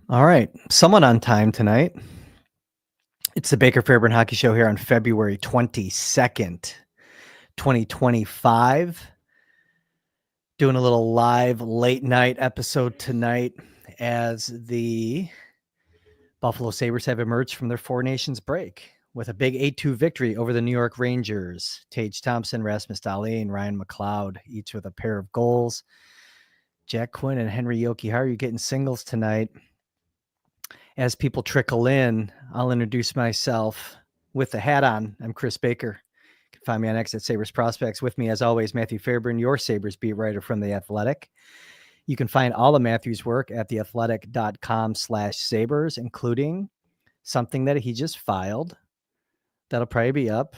All right. Somewhat on time tonight. It's the Baker Fairburn Hockey Show here on February 22nd, 2025. Doing a little live late night episode tonight as the Buffalo Sabres have emerged from their Four Nations break with a big 8-2 victory over the New York Rangers. Tage Thompson, Rasmus Dahlin, Ryan McLeod, each with a pair of goals. Jack Quinn and Henry Jokiharju getting singles tonight. As people trickle in, I'll introduce myself with the hat on. I'm Kris Baker. You can find me on X at Sabres Prospects. With me, as always, Matthew Fairburn, your Sabres beat writer from The Athletic. You can find all of Matthew's work at theathletic.com/Sabres, including something that he just filed. That'll probably be up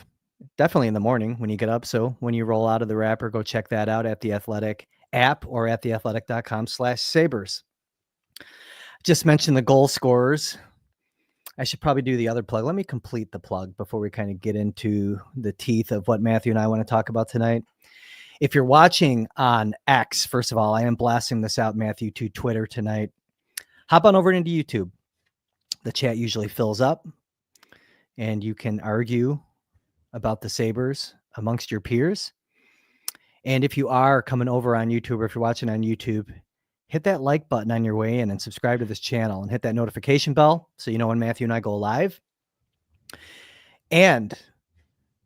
definitely in the morning when you get up. So when you roll out of the wrapper, go check that out at The Athletic app or at theathletic.com/Sabres. Just mentioned the goal scorers. I should probably do the other plug. Let me complete the plug before we kind of get into the teeth of what Matthew and I want to talk about tonight. If you're watching on X, first of all, I am blasting this out, Matthew, to Twitter tonight. Hop on over into YouTube. The chat usually fills up, and you can argue about the Sabres amongst your peers. And if you are coming over on YouTube, or if you're watching on YouTube, hit that like button on your way in and subscribe to this channel and hit that notification bell so you know when Matthew and I go live. And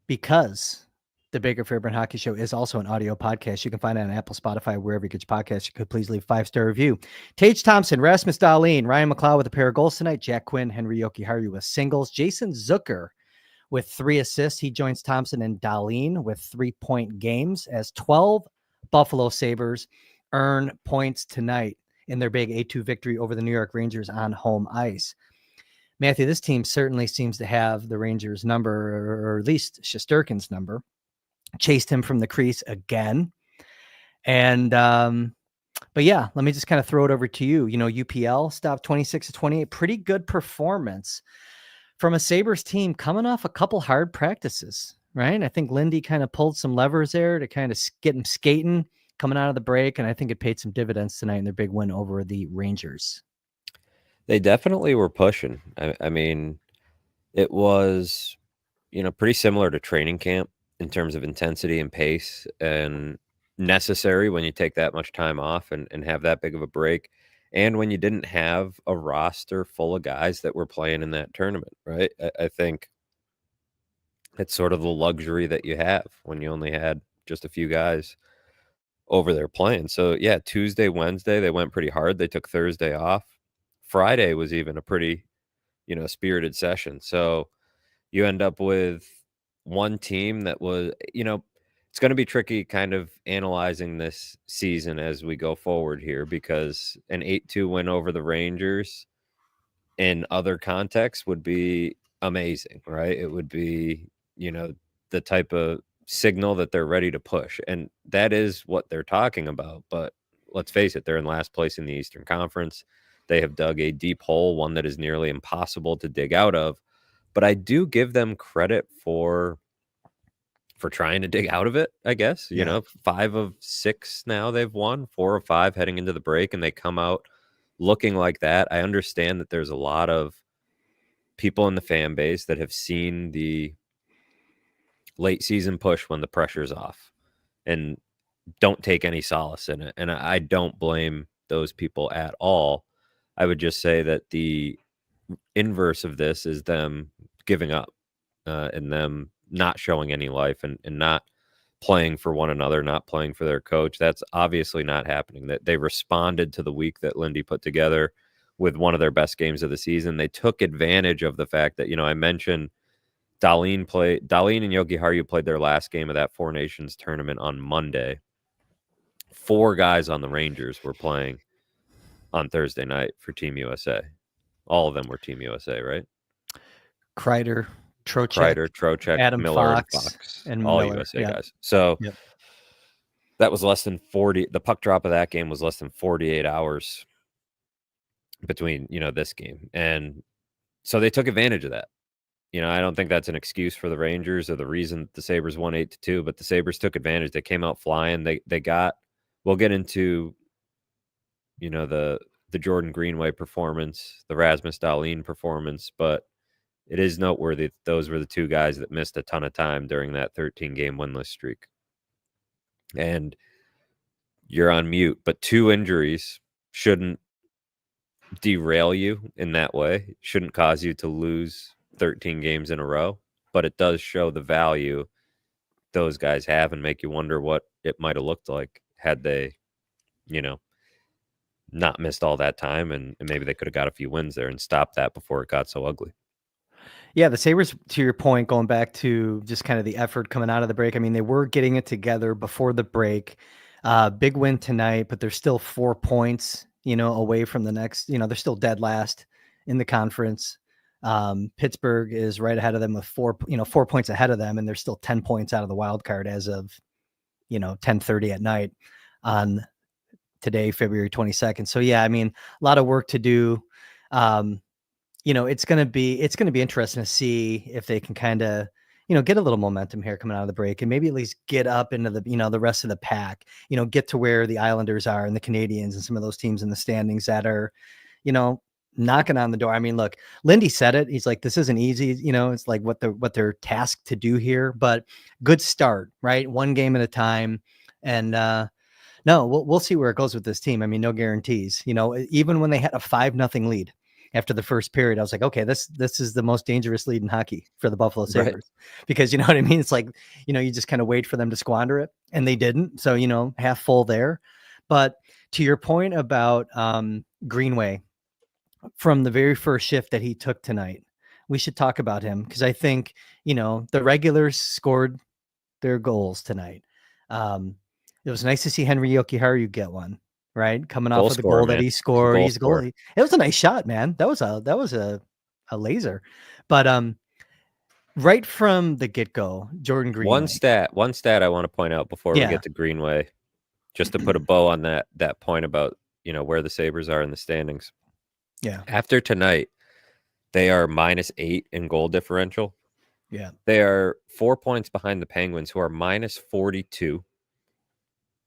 because the Baker Fairburn Hockey Show is also an audio podcast, you can find it on Apple, Spotify, wherever you get your podcasts. You could please leave a 5-star review. Tage Thompson, Rasmus Dahlin, Ryan McLeod with a pair of goals tonight. Jack Quinn, Henry Jokiharju with singles. Jason Zucker with 3 assists. He joins Thompson and Dahlin with 3-point games as 12 Buffalo Sabres earn points tonight in their big 8-2 victory over the New York Rangers on home ice. Matthew, this team certainly seems to have the Rangers' number, or at least Shesterkin's number. Chased him from the crease again. And, but yeah, let me just kind of throw it over to you. You know, UPL stopped 26-28. Pretty good performance from a Sabres team coming off a couple hard practices, right? I think Lindy kind of pulled some levers there to kind of get him skating coming out of the break, and I think it paid some dividends tonight in their big win over the Rangers. They definitely were pushing. I mean, it was, pretty similar to training camp in terms of intensity and pace, and necessary when you take that much time off and have that big of a break. And when you didn't have a roster full of guys that were playing in that tournament, right? I think it's sort of the luxury that you have when you only had just a few guys over there playing. So yeah, Tuesday, Wednesday, they went pretty hard. They took Thursday off. Friday was even a pretty, spirited session. So you end up with one team that was, it's going to be tricky kind of analyzing this season as we go forward here, because an 8-2 win over the Rangers in other contexts would be amazing, right? It would be, the type of signal that they're ready to push. And that is what they're talking about. But let's face it, they're in last place in the Eastern Conference. They have dug a deep hole, one that is nearly impossible to dig out of. But I do give them credit for trying to dig out of it, I guess. Yeah. 5 of 6 now they've won, 4 of 5 heading into the break, and they come out looking like that. I understand that there's a lot of people in the fan base that have seen the late season push when the pressure's off and don't take any solace in it. And I don't blame those people at all. I would just say that the inverse of this is them giving up and them not showing any life and not playing for one another, not playing for their coach. That's obviously not happening. That they responded to the week that Lindy put together with one of their best games of the season. They took advantage of the fact that, I mentioned Dahlin and Jokiharju played their last game of that Four Nations tournament on Monday. 4 guys on the Rangers were playing on Thursday night for Team USA. All of them were Team USA, right? Kreider, Trocheck, Adam Miller, Fox, and all Miller, USA guys. So that was less than 40. The puck drop of that game was less than 48 hours between, this game. And so they took advantage of that. I don't think that's an excuse for the Rangers or the reason the Sabres won 8-2, but the Sabres took advantage. They came out flying. They got, we'll get into, the the Jordan Greenway performance, the Rasmus Dahlin performance, but it is noteworthy that those were the two guys that missed a ton of time during that 13-game winless streak. And you're on mute, but 2 injuries shouldn't derail you in that way, shouldn't cause you to lose 13 games in a row, but it does show the value those guys have and make you wonder what it might have looked like had they, not missed all that time, and maybe they could have got a few wins there and stopped that before it got so ugly. Yeah, the Sabres, to your point, going back to just kind of the effort coming out of the break, I mean, they were getting it together before the break. Big win tonight, but they're still 4 points, away from the next, they're still dead last in the conference. Pittsburgh is right ahead of them with 4 points ahead of them, and they're still 10 points out of the wild card as of, 10:30 at night on today, February 22nd. So yeah, I mean, a lot of work to do. It's going to be interesting to see if they can kind of, get a little momentum here coming out of the break and maybe at least get up into the, the rest of the pack, get to where the Islanders are and the Canadians and some of those teams in the standings that are, knocking on the door. I mean, look, Lindy said it. He's like, this isn't easy. It's like what they're tasked to do here, but good start, right? One game at a time. And, no, we'll see where it goes with this team. I mean, no guarantees, even when they had a 5-0 lead after the first period, I was like, okay, this is the most dangerous lead in hockey for the Buffalo Sabres, right? Because you know what I mean? It's like, you just kind of wait for them to squander it, and they didn't. So, half full there. But to your point about Greenway, from the very first shift that he took tonight, we should talk about him because I think, the regulars scored their goals tonight. It was nice to see Henry Jokiharju get one, right? Coming off of the goal that he scored. He's a goalie. It was a nice shot, man. That was a laser. But right from the get-go, Jordan Greenway. One stat I want to point out before we get to Greenway, just to put a bow on that point about, where the Sabres are in the standings. Yeah. After tonight, they are -8 in goal differential. Yeah. They are 4 points behind the Penguins, who are -42.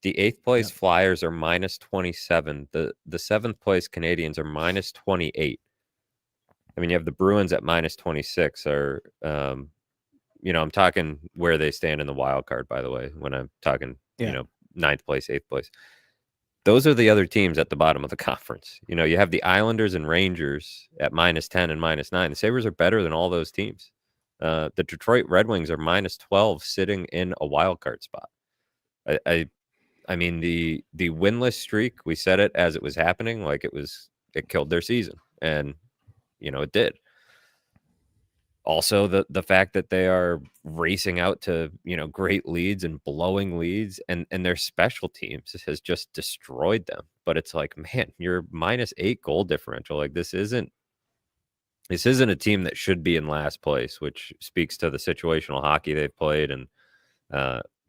The 8th place Flyers are -27. The 7th place Canadians are -28. I mean, you have the Bruins at -26. Or, I'm talking where they stand in the wild card, by the way, when I'm talking, 9th place, 8th place. Those are the other teams at the bottom of the conference. You have the Islanders and Rangers at -10 and -9. The Sabres are better than all those teams. The Detroit Red Wings are -12, sitting in a wild card spot. I mean, the winless streak, we said it as it was happening, like it killed their season, and it did. Also, the fact that they are racing out to great leads and blowing leads, and their special teams has just destroyed them. But it's like, man, you're -8 goal differential. Like this isn't a team that should be in last place, which speaks to the situational hockey they've played and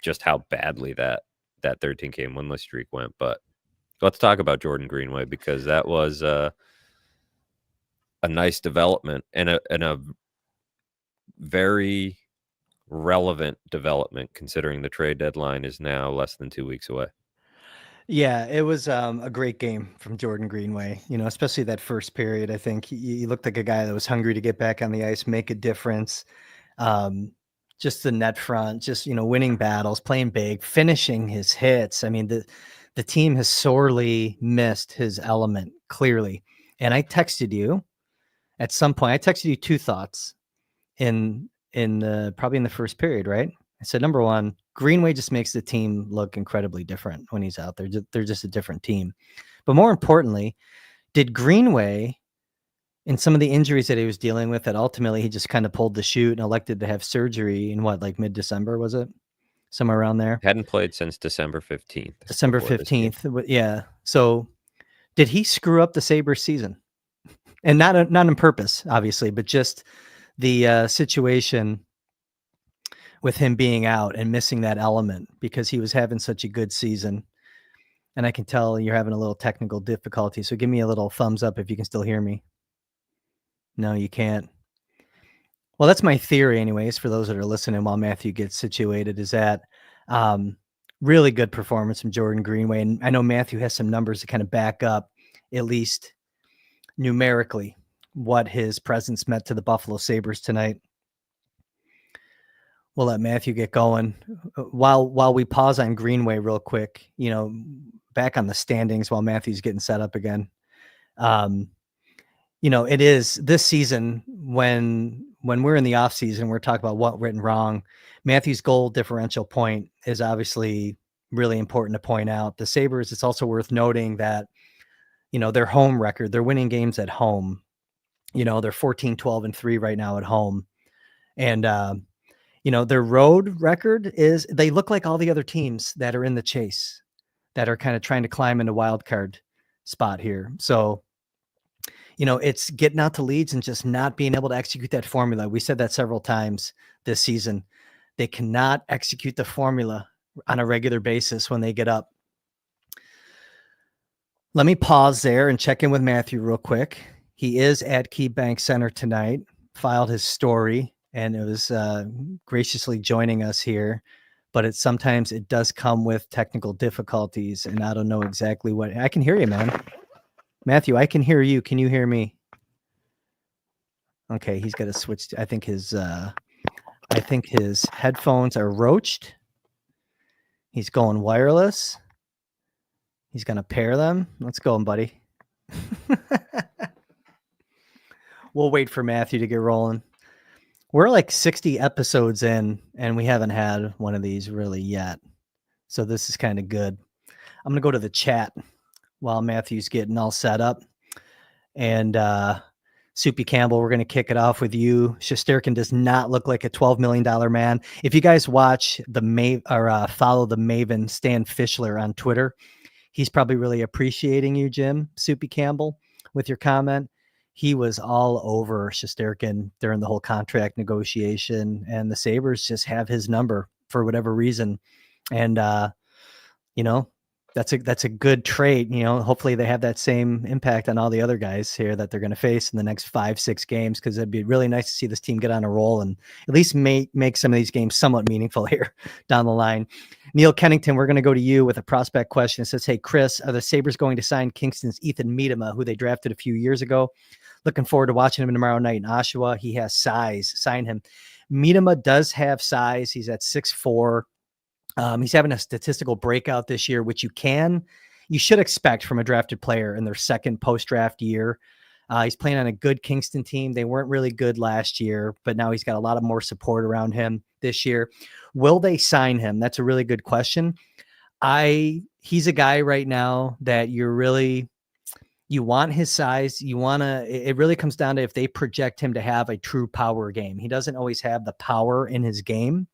just how badly that 13-game winless streak went. But let's talk about Jordan Greenway, because that was a nice development and a very relevant development, considering the trade deadline is now less than 2 weeks away. Yeah, it was a great game from Jordan Greenway, especially that first period. I think he looked like a guy that was hungry to get back on the ice, make a difference. Just the net front, just, winning battles, playing big, finishing his hits. I mean, the team has sorely missed his element, clearly. And I texted you at some point. I texted you 2 thoughts in probably in the first period, right? I said, number one, Greenway just makes the team look incredibly different when he's out there. They're just a different team. But more importantly, did Greenway, in some of the injuries that he was dealing with, that ultimately he just kind of pulled the chute and elected to have surgery in like mid-December, was it? Somewhere around there. Hadn't played since December 15th. December 15th. Yeah. So did he screw up the Sabres season? And not on purpose, obviously, but just the situation with him being out and missing that element because he was having such a good season. And I can tell you're having a little technical difficulty. So give me a little thumbs up if you can still hear me. No, you can't. Well, that's my theory anyways, for those that are listening while Matthew gets situated, is that really good performance from Jordan Greenway. And I know Matthew has some numbers to kind of back up at least numerically, what his presence meant to the Buffalo Sabres tonight. We'll let Matthew get going. While we pause on Greenway real quick, back on the standings while Matthew's getting set up again. It is this season when we're in the off season, we're talking about what went wrong. Matthew's goal differential point is obviously really important to point out. The Sabres, it's also worth noting that, their home record, they're winning games at home. They're 14-12-3 right now at home. And, their road record is they look like all the other teams that are in the chase that are kind of trying to climb into wild card spot here. So, it's getting out to leads and just not being able to execute that formula. We said that several times this season. They cannot execute the formula on a regular basis when they get up. Let me pause there and check in with Matthew real quick. He is at KeyBank Center tonight, filed his story, and it was graciously joining us here. But sometimes it does come with technical difficulties, and I don't know exactly what. I can hear you, man. Matthew, I can hear you. Can you hear me? Okay, he's got to switch. I think his headphones are roached. He's going wireless. He's going to pair them. Let's go, buddy. We'll wait for Matthew to get rolling. We're like 60 episodes in, and we haven't had one of these really yet. So this is kind of good. I'm going to go to the chat while Matthew's getting all set up. And Soupy Campbell, we're going to kick it off with you. Shesterkin does not look like a $12 million man. If you guys watch follow the Maven Stan Fischler on Twitter, he's probably really appreciating you, Jim, Soupy Campbell, with your comment. He was all over Shesterkin during the whole contract negotiation, and the Sabres just have his number for whatever reason. And, that's a good trait. Hopefully they have that same impact on all the other guys here that they're going to face in the next 5-6 games, because it'd be really nice to see this team get on a roll and at least make some of these games somewhat meaningful here down the line. Neil Kennington, we're going to go to you with a prospect question. It says, hey, Kris, are the Sabres going to sign Kingston's Ethan Miedema, who they drafted a few years ago? Looking forward to watching him tomorrow night in Oshawa. He has size. Sign him. Miedema does have size. He's at 6'4". He's having a statistical breakout this year, which you should expect from a drafted player in their second post-draft year. He's playing on a good Kingston team. They weren't really good last year, but now he's got a lot of more support around him this year. Will they sign him? That's a really good question. He's a guy right now that you want his size. It really comes down to if they project him to have a true power game. He doesn't always have the power in his game.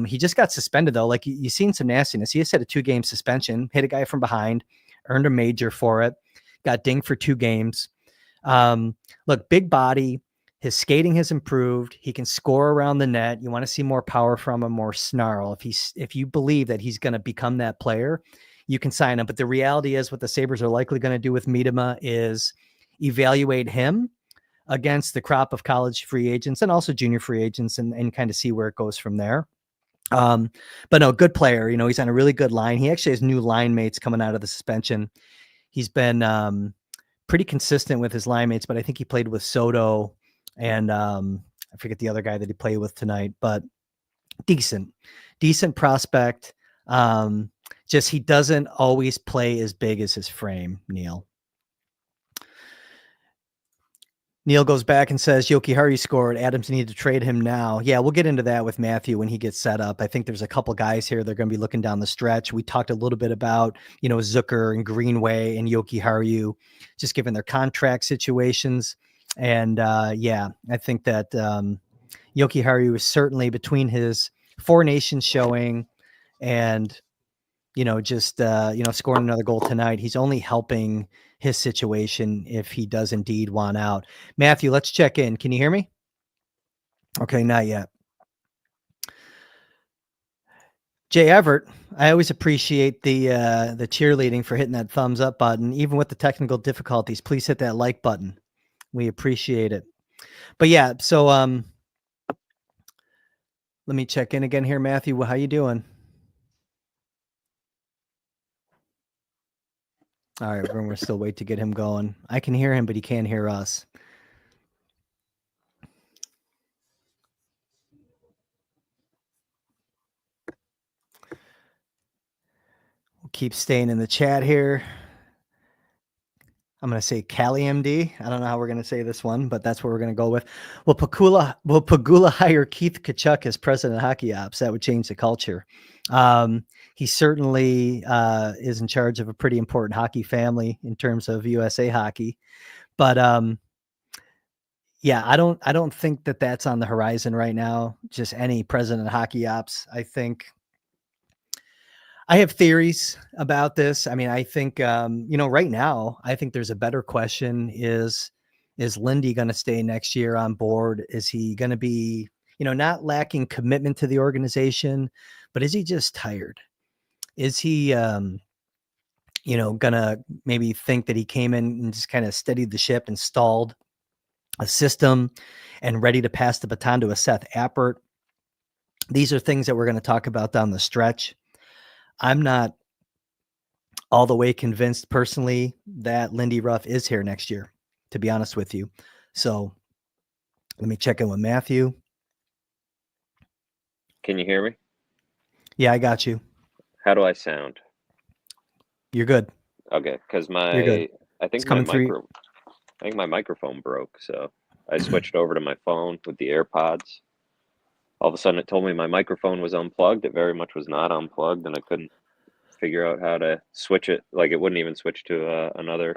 He just got suspended though. Like you've seen some nastiness. He just had a 2-game suspension, hit a guy from behind, earned a major for it, got dinged for 2 games. Look, big body, his skating has improved. He can score around the net. You want to see more power from him, more snarl. If you believe that he's going to become that player, you can sign him. But the reality is what the Sabres are likely going to do with Miedema is evaluate him against the crop of college free agents and also junior free agents and kind of see where it goes from there. But no, good player. He's on a really good line. He actually has new line mates coming out of the suspension. He's been pretty consistent with his line mates, but I think he played with Soto and I forget the other guy that he played with tonight, but decent prospect. Just he doesn't always play as big as his frame, Neil. Neil goes back and says, Yoki Hari scored. Adams needed to trade him now. Yeah, we'll get into that with Matthew when he gets set up. I think there's a couple guys here that are going to be looking down the stretch. We talked a little bit about, Zucker and Greenway and Yoki Haru, just given their contract situations. And I think that Yoki Haru is certainly between his Four Nations showing and, scoring another goal tonight. He's only helping his situation if he does indeed want out. Matthew, let's check in. Can you hear me? Okay, not yet. Jay Everett, I always appreciate the cheerleading for hitting that thumbs up button, even with the technical difficulties. Please hit that like button. We appreciate it. But yeah, so let me check in again here, Matthew. How you doing? All right, we're still wait to get him going. I can hear him, but he can't hear us. We'll keep staying in the chat here. I'm going to say Cali MD. I don't know how we're going to say this one, but that's what we're going to go with. Will Pagula hire Keith Kachuk as president of hockey ops? That would change the culture. He certainly is in charge of a pretty important hockey family in terms of USA hockey, but yeah, I don't think that that's on the horizon right now. Just any president of hockey ops. I think I have theories about this. I mean, I think, right now, I think there's a better question is Lindy going to stay next year on board? Is he going to be, not lacking commitment to the organization, but is he just tired? Is he, going to maybe think that he came in and just kind of steadied the ship, installed a system and ready to pass the baton to a Seth Appert? These are things that we're going to talk about down the stretch. I'm not all the way convinced personally that Lindy Ruff is here next year, to be honest with you. So let me check in with Matthew. Can you hear me? Yeah, I got you. How do I sound? You're good. Okay, because You're good. I think my microphone broke, so I switched over to my phone with the AirPods. All of a sudden, it told me my microphone was unplugged. It very much was not unplugged, and I couldn't figure out how to switch it. Like, it wouldn't even switch to another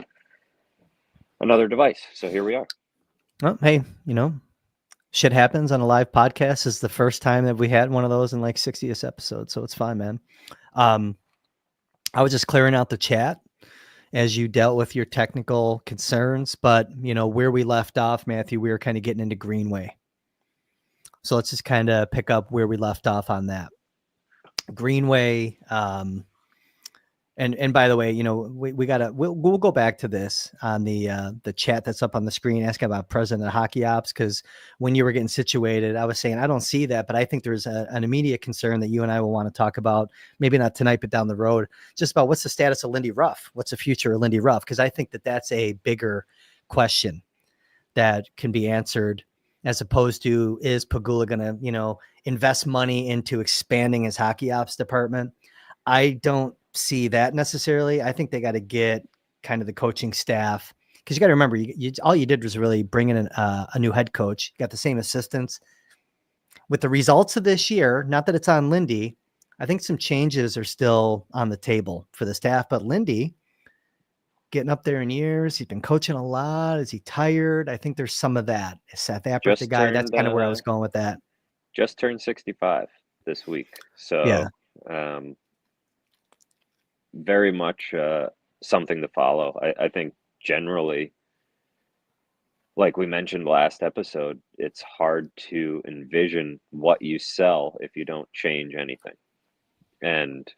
device. So here we are. Oh, hey, shit happens on a live podcast. Is the first time that we had one of those in like 60th episode, so it's fine, man. I was just clearing out the chat as you dealt with your technical concerns, but where we left off, Matthew, we were kind of getting into Greenway. So let's just kind of pick up where we left off on that. Greenway, and by the way, we'll go back to this on the chat that's up on the screen asking about president of hockey ops, because when you were getting situated, I was saying I don't see that, but I think there's an immediate concern that you and I will want to talk about, maybe not tonight, but down the road, just about what's the status of Lindy Ruff, what's the future of Lindy Ruff, because I think that that's a bigger question that can be answered, as opposed to, is Pagula going to invest money into expanding his hockey ops department? I don't see that necessarily. I think they got to get kind of the coaching staff, because you got to remember, all you did was really bring in a new head coach. You got the same assistants. With the results of this year, not that it's on Lindy, I think some changes are still on the table for the staff. But Lindy, getting up there in years, he's been coaching a lot. Is he tired? I think there's some of that. Is Seth Appert the guy? That's kind of where I was going with that. Just turned 65 this week, so yeah. Very much something to follow. I think generally, like we mentioned last episode, it's hard to envision what you sell if you don't change anything. And,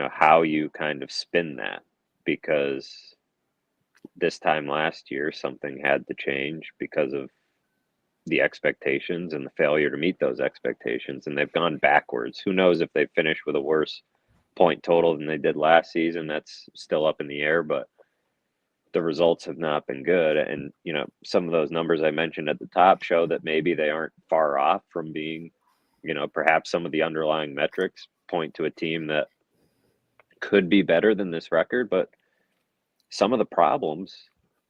how you kind of spin that, because this time last year, something had to change because of the expectations and the failure to meet those expectations. And they've gone backwards. Who knows if they finish with a worse point total than they did last season? That's still up in the air, but the results have not been good. And some of those numbers I mentioned at the top show that maybe they aren't far off from being, perhaps some of the underlying metrics point to a team that could be better than this record. But some of the problems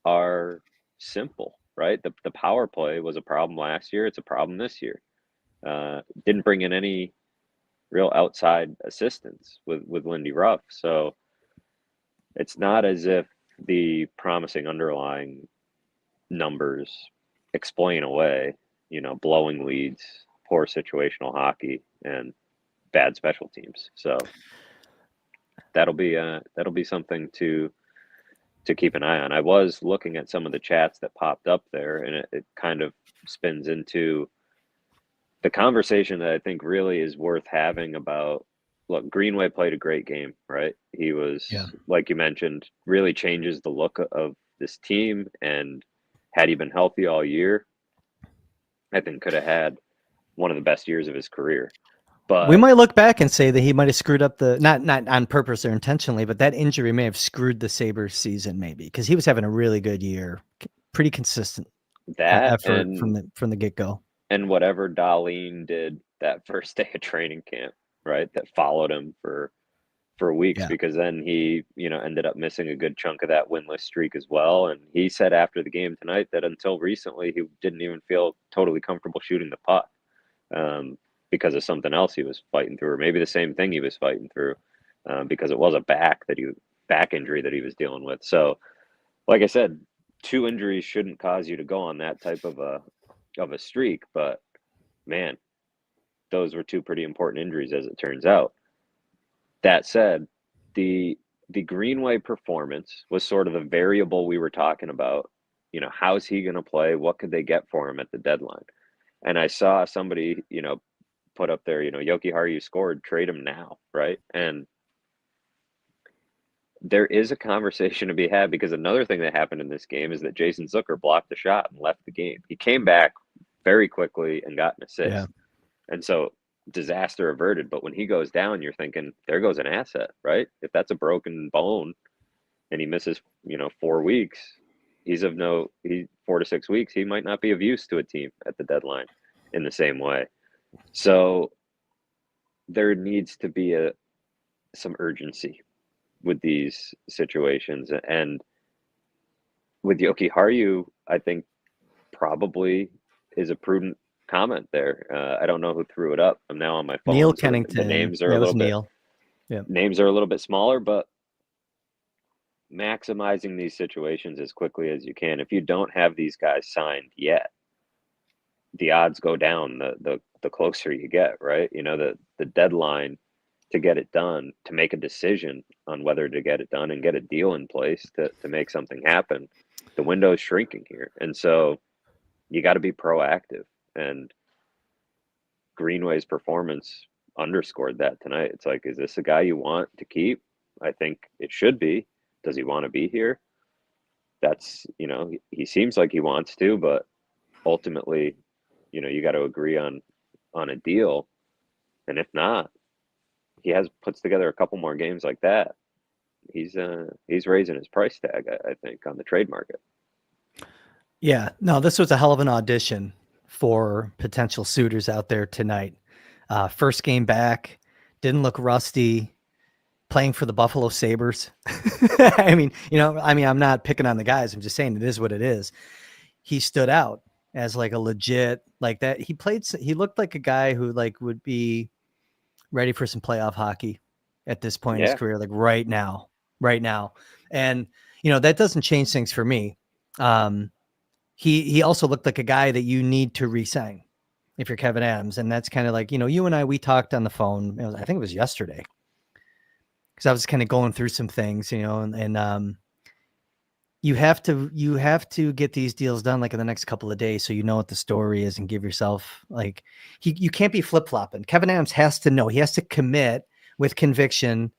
are simple, right? The power play was a problem last year. It's a problem this year. Didn't bring in any real outside assistance with Lindy Ruff. So it's not as if the promising underlying numbers explain away, blowing leads, poor situational hockey, and bad special teams. So that'll be something to keep an eye on. I was looking at some of the chats that popped up there, and it kind of spins into the conversation that I think really is worth having about, look, Greenway played a great game, right? He was, like you mentioned, really changes the look of this team. And had he been healthy all year, I think could have had one of the best years of his career. We But might look back and say that he might have screwed up the not on purpose or intentionally, but that injury may have screwed the Sabres season maybe because he was having a really good year, pretty consistent that effort from the get go. and whatever Darlene did that first day of training camp, right? That followed him for weeks, Yeah, because then he, ended up missing a good chunk of that winless streak as well. And he said after the game tonight that until recently he didn't even feel totally comfortable shooting the puck, because of something else he was fighting through, or maybe the same thing he was fighting through, because it was a back injury that he was dealing with. So, like I said, two injuries shouldn't cause you to go on that type of a streak, but man, those were two pretty important injuries as it turns out. That said, the Greenway performance was sort of the variable we were talking about. How's he going to play? What could they get for him at the deadline? And I saw somebody, put up there, Yoki Haru scored, trade him now, right? And there is a conversation to be had, because another thing that happened in this game is that Jason Zucker blocked the shot and left the game. He came back very quickly and got an assist. yeah, And so disaster averted. But when he goes down, you're thinking, there goes an asset, right? If that's a broken bone and he misses, 4 weeks, he 4 to 6 weeks, he might not be of use to a team at the deadline in the same way. So there needs to be some urgency with these situations. And with Yoki Haru, I think probably is a prudent comment there. I don't know who threw it up. I'm now on my Neil phone, so the Kennington. names are Yeah, a it was little bit Neil. Yeah, smaller, but maximizing these situations as quickly as you can. If you don't have these guys signed yet, the odds go down the closer you get, right? The deadline to get it done, to make a decision on whether to get it done and get a deal in place to make something happen, the window is shrinking here. And so you got to be proactive. And Greenway's performance underscored that tonight. It's like, is this a guy you want to keep? I think it should be. Does he want to be here? That's, he seems like he wants to, but ultimately, you got to agree on a deal. And if not, he puts together a couple more games like that. He's raising his price tag, I think, on the trade market. yeah. No, this was a hell of an audition for potential suitors out there tonight. First game back, didn't look rusty. Playing for the Buffalo Sabres. I mean, I'm not picking on the guys. I'm just saying it is what it is. He stood out as like a legit like that. He looked like a guy who like would be ready for some playoff hockey at this point in his Yeah. career, like right now. And, that doesn't change things for me. He also looked like a guy that you need to re-sign if you're Kevin Adams. And that's kind of like, you and I, we talked on the phone. I think it was yesterday. Because I was kind of going through some things, and you have to get these deals done like in the next couple of days, so you know what the story is, and give yourself like you can't be flip flopping. Kevin Adams has to know, he has to commit with conviction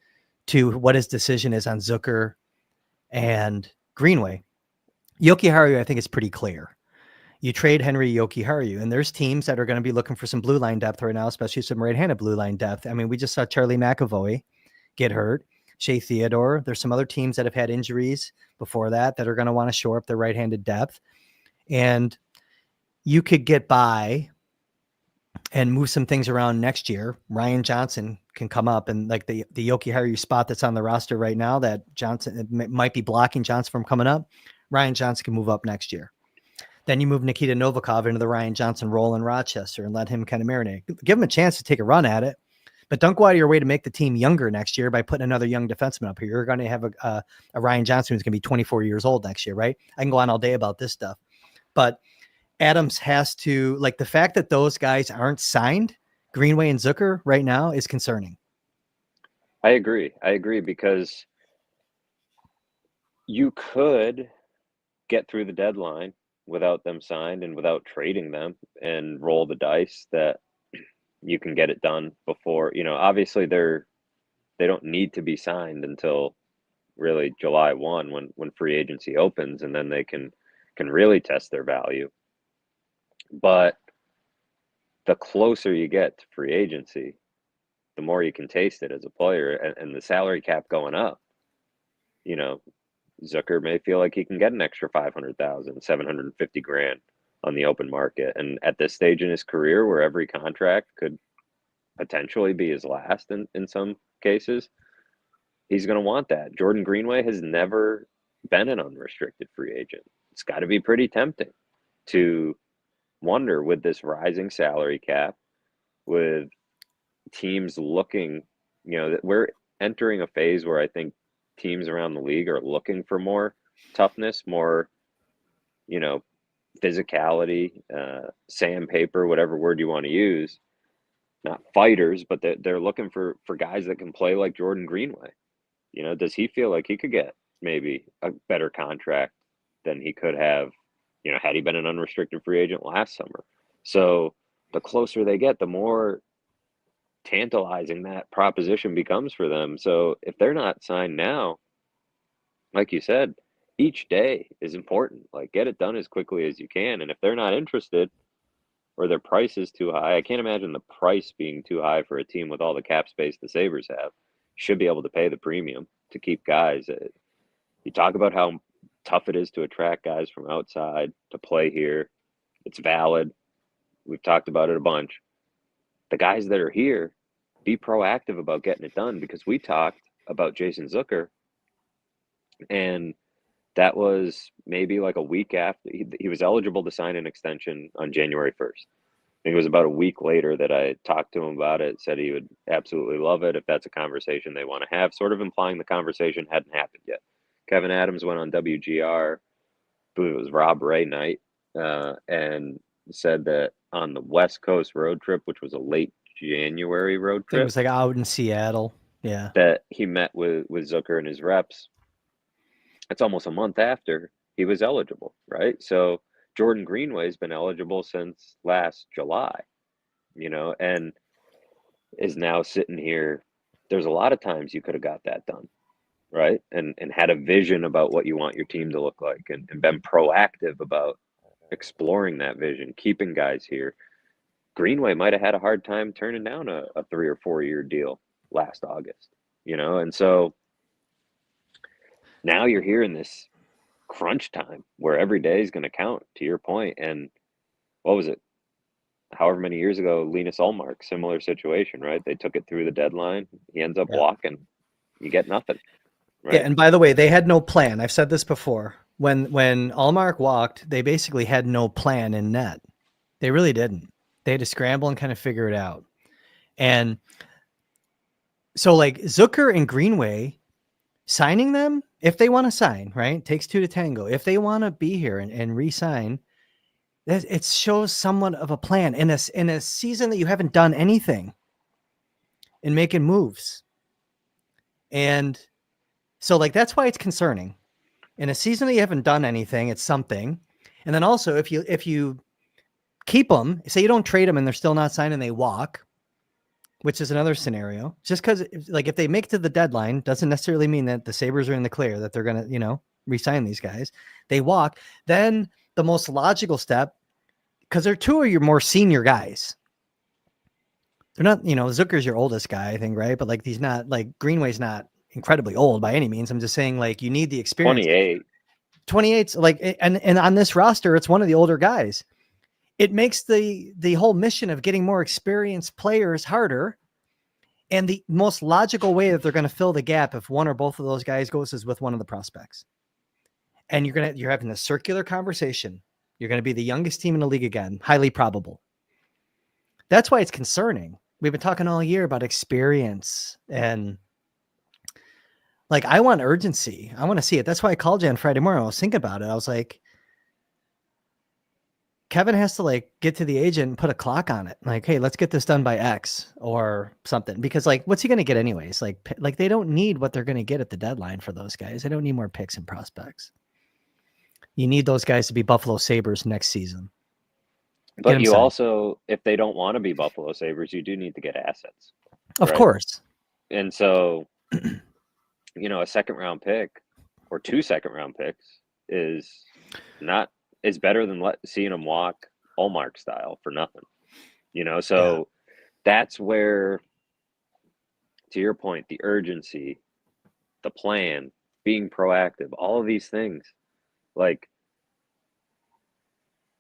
to what his decision is on Zucker and Greenway. Yoki Haru, I think, is pretty clear. You trade Henry Yoki Haru, and there's teams that are going to be looking for some blue line depth right now, especially some right-handed blue line depth. I mean, we just saw Charlie McAvoy get hurt. Shea Theodore. There's some other teams that have had injuries before that are going to want to shore up their right-handed depth. And you could get by and move some things around next year. Ryan Johnson can come up, and like the Yoki Haru spot that's on the roster right now that Johnson might be blocking Johnson from coming up. Ryan Johnson can move up next year. Then you move Nikita Novikov into the Ryan Johnson role in Rochester and let him kind of marinate. Give him a chance to take a run at it. But don't go out of your way to make the team younger next year by putting another young defenseman up here. You're going to have a Ryan Johnson who's going to be 24 years old next year, right? I can go on all day about this stuff. But Adams has to, like, the fact that those guys aren't signed, Greenway and Zucker right now, is concerning. I agree, because you could get through the deadline without them signed and without trading them and roll the dice that you can get it done before, obviously they don't need to be signed until really July 1 when free agency opens, and then they can really test their value. But the closer you get to free agency, the more you can taste it as a player, and the salary cap going up. You know, Zucker may feel like he can get an extra 500,000, 750 grand on the open market. And at this stage in his career, where every contract could potentially be his last in some cases, he's going to want that. Jordan Greenway has never been an unrestricted free agent. It's got to be pretty tempting to wonder, with this rising salary cap, with teams looking, that we're entering a phase where I think teams around the league are looking for more toughness, more, physicality, sandpaper, whatever word you want to use. Not fighters, but they're looking for guys that can play like Jordan Greenway. Does he feel like he could get maybe a better contract than he could have, had he been an unrestricted free agent last summer? So the closer they get, the more tantalizing that proposition becomes for them. So if they're not signed now, like you said, each day is important. Like, get it done as quickly as you can. And if they're not interested, or their price is too high, I can't imagine the price being too high for a team with all the cap space the Sabres have. Should be able to pay the premium to keep guys. You talk about how tough it is to attract guys from outside to play here. It's valid. We've talked about it a bunch. The guys that are here, be proactive about getting it done, because we talked about Jason Zucker, and that was maybe like a week after he was eligible to sign an extension on January 1st. I think it was about a week later that I talked to him about it, said he would absolutely love it if that's a conversation they want to have, sort of implying the conversation hadn't happened yet. Kevin Adams went on WGR, I believe it was Rob Ray night, and said that on the West Coast road trip, which was a late January road I think it trip, was like out in Seattle. Yeah. that he met with Zucker and his reps. It's almost a month after he was eligible, right? So Jordan Greenway's been eligible since last July, and is now sitting here. There's a lot of times you could have got that done, right? And had a vision about what you want your team to look like, and been proactive about exploring that vision, keeping guys here. Greenway might have had a hard time turning down a 3 or 4 year deal last August, and so now you're here in this crunch time where every day is going to count, to your point. And what was it? However many years ago, Linus Ullmark, similar situation, right? They took it through the deadline. He ends up walking. You get nothing, right? Yeah, and by the way, they had no plan. I've said this before. When Ullmark walked, they basically had no plan in net. They really didn't. They had to scramble and kind of figure it out. And so, like, Zucker and Greenway, signing them, if they want to sign, right? Takes two to tango. If they want to be here and re-sign, it shows somewhat of a plan in a season that you haven't done anything in making moves. And so, like, that's why it's concerning. In a season that you haven't done anything, it's something. And then also, if you keep them, say you don't trade them and they're still not signed and they walk, which is another scenario. Just because, like, if they make it to the deadline, doesn't necessarily mean that the Sabres are in the clear, that they're going to, re-sign these guys. They walk. Then the most logical step, because they're two of your more senior guys. They're not, Zucker's your oldest guy, I think, right? But like, he's not, like, Greenway's not incredibly old by any means. I'm just saying, like, you need the experience. 28's like, and on this roster, it's one of the older guys. It makes the whole mission of getting more experienced players harder. And the most logical way that they're going to fill the gap, if one or both of those guys goes, is with one of the prospects. And you're having a circular conversation. You're going to be the youngest team in the league again, highly probable. That's why it's concerning. We've been talking all year about experience, and like, I want urgency. I want to see it. That's why I called you on Friday morning. I was thinking about it. I was like, Kevin has to, like, get to the agent and put a clock on it. Like, hey, let's get this done by X or something. Because, like, what's he going to get anyways? Like they don't need what they're going to get at the deadline for those guys. They don't need more picks and prospects. You need those guys to be Buffalo Sabres next season. But you also, if they don't want to be Buffalo Sabres, you do need to get assets. Of course. And so, a second-round pick or 2 second-round picks is better than seeing them walk Ullmark style for nothing. So that's where to your point, the urgency, the plan, being proactive, all of these things, like,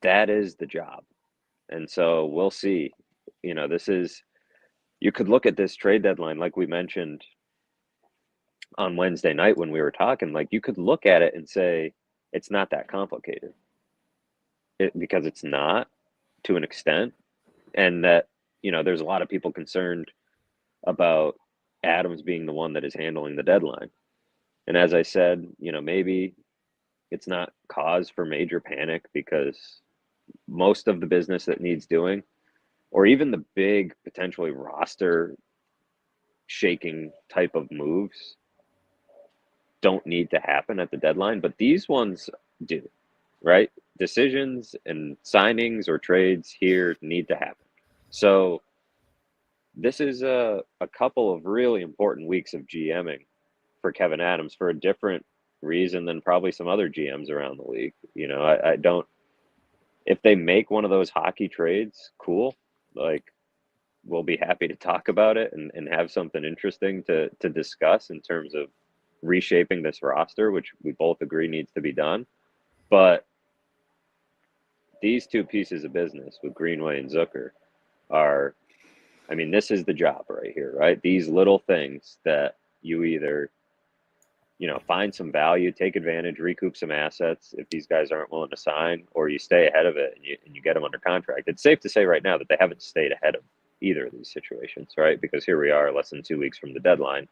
that is the job. And so we'll see. You could look at this trade deadline, like we mentioned on Wednesday night when we were talking, like, you could look at it and say it's not that complicated, because it's not, to an extent. And that, there's a lot of people concerned about Adams being the one that is handling the deadline. And as I said, maybe it's not cause for major panic, because most of the business that needs doing, or even the big potentially roster shaking type of moves, don't need to happen at the deadline, but these ones do, right? Decisions and signings or trades here need to happen. So this is a couple of really important weeks of GMing for Kevin Adams, for a different reason than probably some other GMs around the league. I don't, if they make one of those hockey trades, cool. Like, we'll be happy to talk about it and have something interesting to discuss in terms of reshaping this roster, which we both agree needs to be done. But these two pieces of business with Greenway and Zucker are, I mean, this is the job right here, right? These little things that you either, find some value, take advantage, recoup some assets if these guys aren't willing to sign, or you stay ahead of it and you get them under contract. It's safe to say right now that they haven't stayed ahead of either of these situations, right? Because here we are less than 2 weeks from the deadline.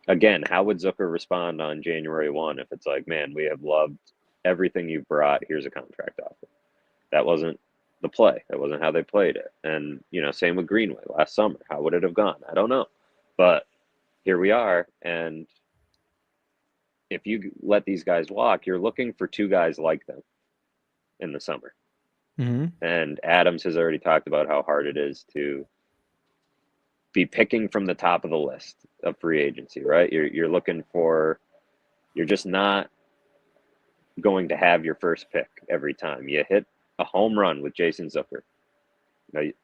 Again, how would Zucker respond on January 1 if it's like, man, we have loved everything you've brought, here's a contract offer? That wasn't the play. That wasn't how they played it. And, same with Greenway last summer. How would it have gone? I don't know. But here we are. And if you let these guys walk, you're looking for two guys like them in the summer. Mm-hmm. And Adams has already talked about how hard it is to be picking from the top of the list of free agency, right? You're looking for, you're just not going to have your first pick every time. You hit a home run with Jason Zucker,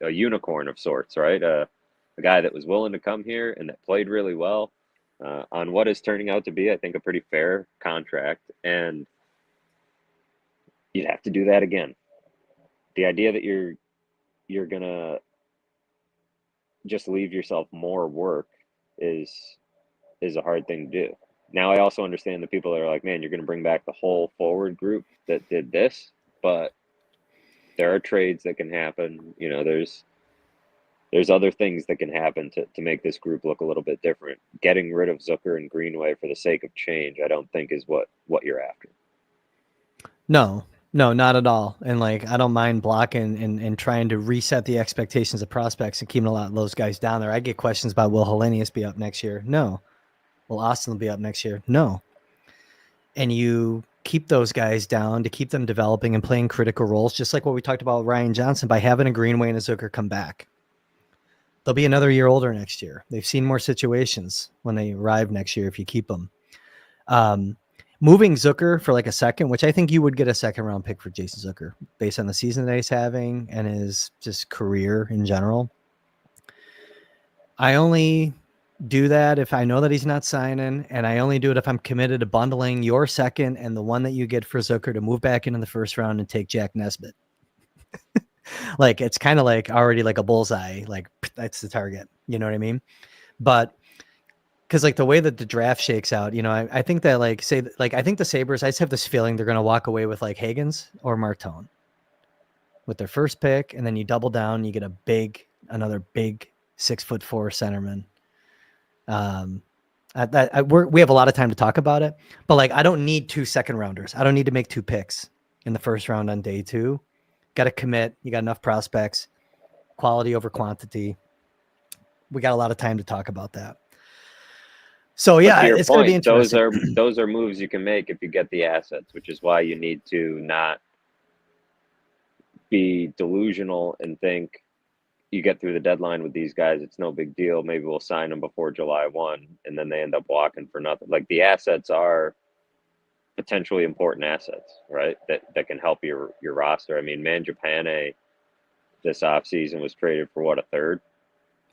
a unicorn of sorts, right? A guy that was willing to come here and that played really well on what is turning out to be, I think, a pretty fair contract. And you'd have to do that again. The idea that you're gonna just leave yourself more work is a hard thing to do. Now, I also understand the people that are like, man, you're going to bring back the whole forward group that did this, but there are trades that can happen. There's other things that can happen to make this group look a little bit different. Getting rid of Zucker and Greenway for the sake of change, I don't think is what you're after. No, not at all. And like, I don't mind blocking and trying to reset the expectations of prospects and keeping a lot of those guys down there. I get questions about, will Hellenius be up next year? No. Will Austin be up next year? No. And you keep those guys down to keep them developing and playing critical roles, just like what we talked about with Ryan Johnson, by having a Greenway and a Zucker come back. They'll be another year older next year. They've seen more situations when they arrive next year if you keep them. Moving Zucker for like a second, which I think you would get a second round pick for Jason Zucker based on the season that he's having and his just career in general. I only do that if I know that he's not signing, and I only do it if I'm committed to bundling your second and the one that you get for Zucker to move back into the first round and take Jack Nesbitt. Like, it's kind of like already like a bullseye, like that's the target, you know what I mean? But because like the way that the draft shakes out, I think that I think the Sabres, I just have this feeling they're going to walk away with like Hagens or Martone with their first pick. And then you double down, you get another big 6'4" centerman. We have a lot of time to talk about it, but like, I don't need 2 second rounders. I don't need to make 2 picks in the first round on day 2. Got to commit. You got enough prospects, quality over quantity. We got a lot of time to talk about that. So yeah, it's going to be interesting. Those are moves you can make if you get the assets, which is why you need to not be delusional and think you get through the deadline with these guys, it's no big deal. Maybe we'll sign them before July 1, and then they end up walking for nothing. Like, the assets are potentially important assets, right? That can help your roster. I mean, Mangiapane this offseason was traded for what, a third?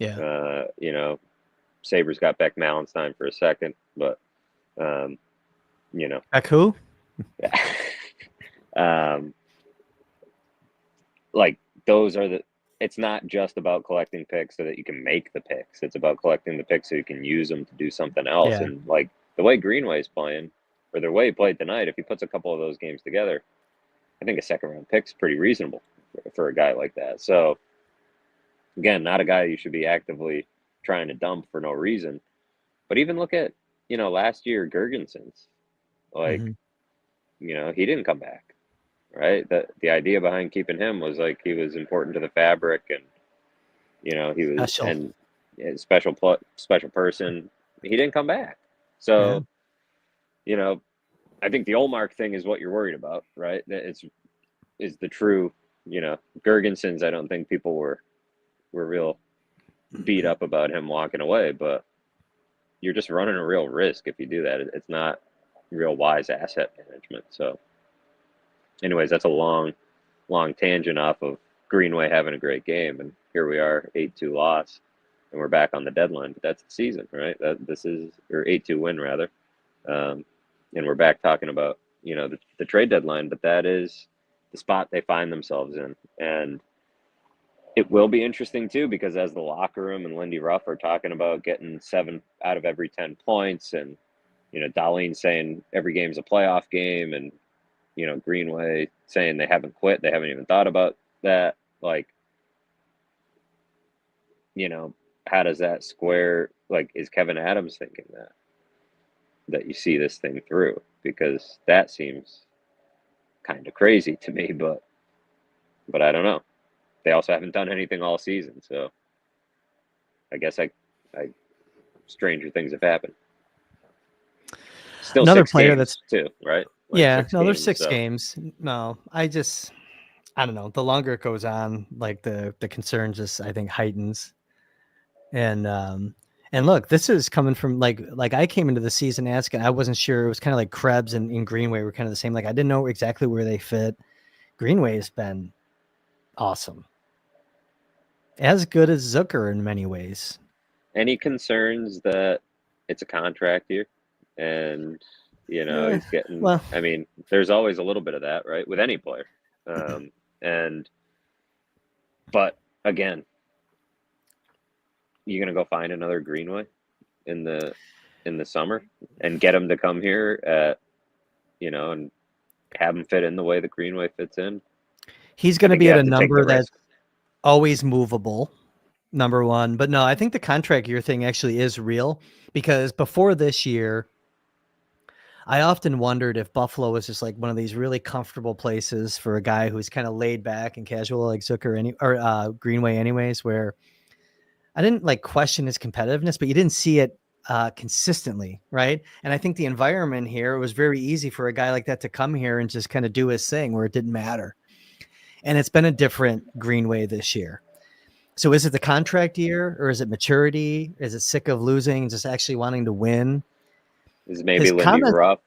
Yeah. You know, Sabres got Beck Malenstein for a second, but you know, Back who? um, like those are the. It's not just about collecting picks so that you can make the picks. It's about collecting the picks so you can use them to do something else. Yeah. And like the way Greenway's playing, or the way he played tonight, if he puts a couple of those games together, I think a second round pick's pretty reasonable for a guy like that. So again, not a guy you should be actively trying to dump for no reason. But even look at, last year Gergensons. Like, Mm-hmm. he didn't come back, right? The idea behind keeping him was like he was important to the fabric, and he was Special. and special person. He didn't come back, Yeah. so I think the Olmark thing is what you're worried about, right? That is the true, Gergensons. I don't think people were real beat up about him walking away, but you're just running a real risk if you do that. It's not real wise asset management. So, anyways, that's a long tangent off of Greenway having a great game, and here we are, 8-2 loss, and we're back on the deadline. But that's the season, right? This is or 8-2 win rather, and we're back talking about the trade deadline. But that is the spot they find themselves in, and it will be interesting too, because as the locker room and Lindy Ruff are talking about getting 7 out of every 10 points, and Darlene saying every game's a playoff game, and Greenway saying they haven't quit, they haven't even thought about that. Like, how does that square? Like, is Kevin Adams thinking that you see this thing through? Because that seems kind of crazy to me, but I don't know. They also haven't done anything all season, so I guess I stranger things have happened. Still Another 6 player games that's too, right? Like yeah. 6 No, there's games, 6 so. games. No, I don't know. The longer it goes on, like the concern just I think heightens. And look, this is coming from like I came into the season asking, I wasn't sure. It was kind of like Krebs and Greenway were kind of the same. Like I didn't know exactly where they fit. Greenway has been awesome, as good as Zucker in many ways. Any concerns that it's a contract year, and he's getting? Well, I mean, there's always a little bit of that, right, with any player. And but again, you're gonna go find another Greenway in the summer and get him to come here at and have him fit in the way the Greenway fits in. he's I going to think be you at a have to take the number that's risk. always movable. Number one, but no, I think the contract year thing actually is real, because before this year, I often wondered if Buffalo was just like one of these really comfortable places for a guy who's kind of laid back and casual, like Zucker or Greenway, anyways. Where I didn't like question his competitiveness, but you didn't see it consistently, right? And I think the environment here, it was very easy for a guy like that to come here and just kind of do his thing where it didn't matter. And it's been a different Greenway this year. So is it the contract year, or is it maturity? Is it sick of losing and just actually wanting to win? Is maybe His Lindy comment, Ruff,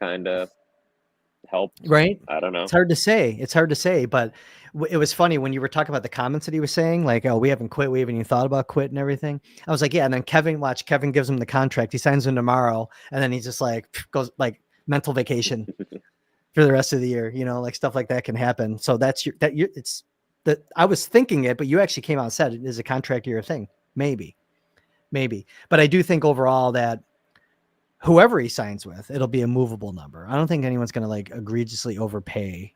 kind of helped? right? I don't know. It's hard to say. It's hard to say, but it was funny when you were talking about the comments that he was saying, like, "Oh, we haven't quit. We haven't even thought about quit and everything." I was like, "Yeah." And then Kevin gives him the contract. He signs him tomorrow, and then he just like goes like mental vacation for the rest of the year. Like stuff like that can happen. So it's that I was thinking it, but you actually came out and said it is a contract year thing. Maybe. But I do think overall that whoever he signs with, it'll be a movable number. I don't think anyone's going to like egregiously overpay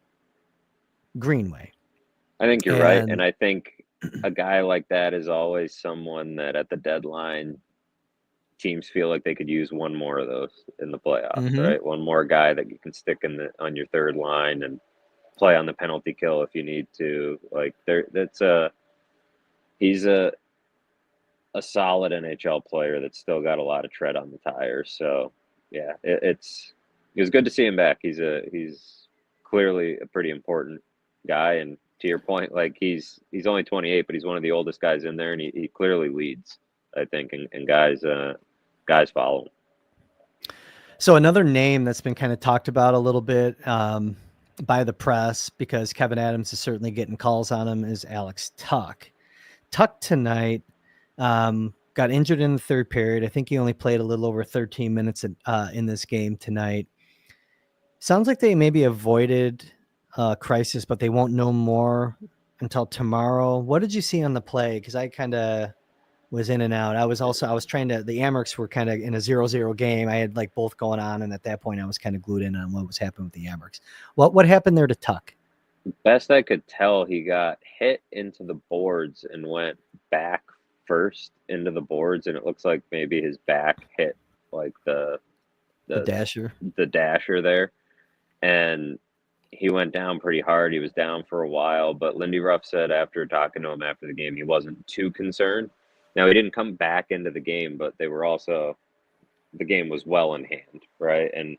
Greenway. I think you're right, and And I think a guy like that is always someone that at the deadline teams feel like they could use one more of those in the playoffs, mm-hmm. right? One more guy that you can stick on your third line and play on the penalty kill if you need to. Like he's a solid NHL player that's still got a lot of tread on the tires. So yeah, it was good to see him back. He's clearly a pretty important guy, and to your point, like he's only 28, but he's one of the oldest guys in there, and he clearly leads, I think, and guys follow him. So another name that's been kind of talked about a little bit by the press, because Kevin Adams is certainly getting calls on him, is Alex Tuch. Tuch tonight Got injured in the third period. I think he only played a little over 13 minutes in this game tonight. Sounds like they maybe avoided crisis, but they won't know more until tomorrow. What did you see on the play? Because I kind of was in and out. I was trying to, the Amerks were kind of in a 0-0 game. I had like both going on. And at that point I was kind of glued in on what was happening with the Amerks. What happened there to Tuck? Best I could tell, he got hit into the boards and went back first into the boards, and it looks like maybe his back hit like The dasher. the dasher there, and he went down pretty hard. He was down for a while, but Lindy Ruff said after talking to him after the game, he wasn't too concerned. Now he didn't come back into the game, but they were also, the game was well in hand, right? And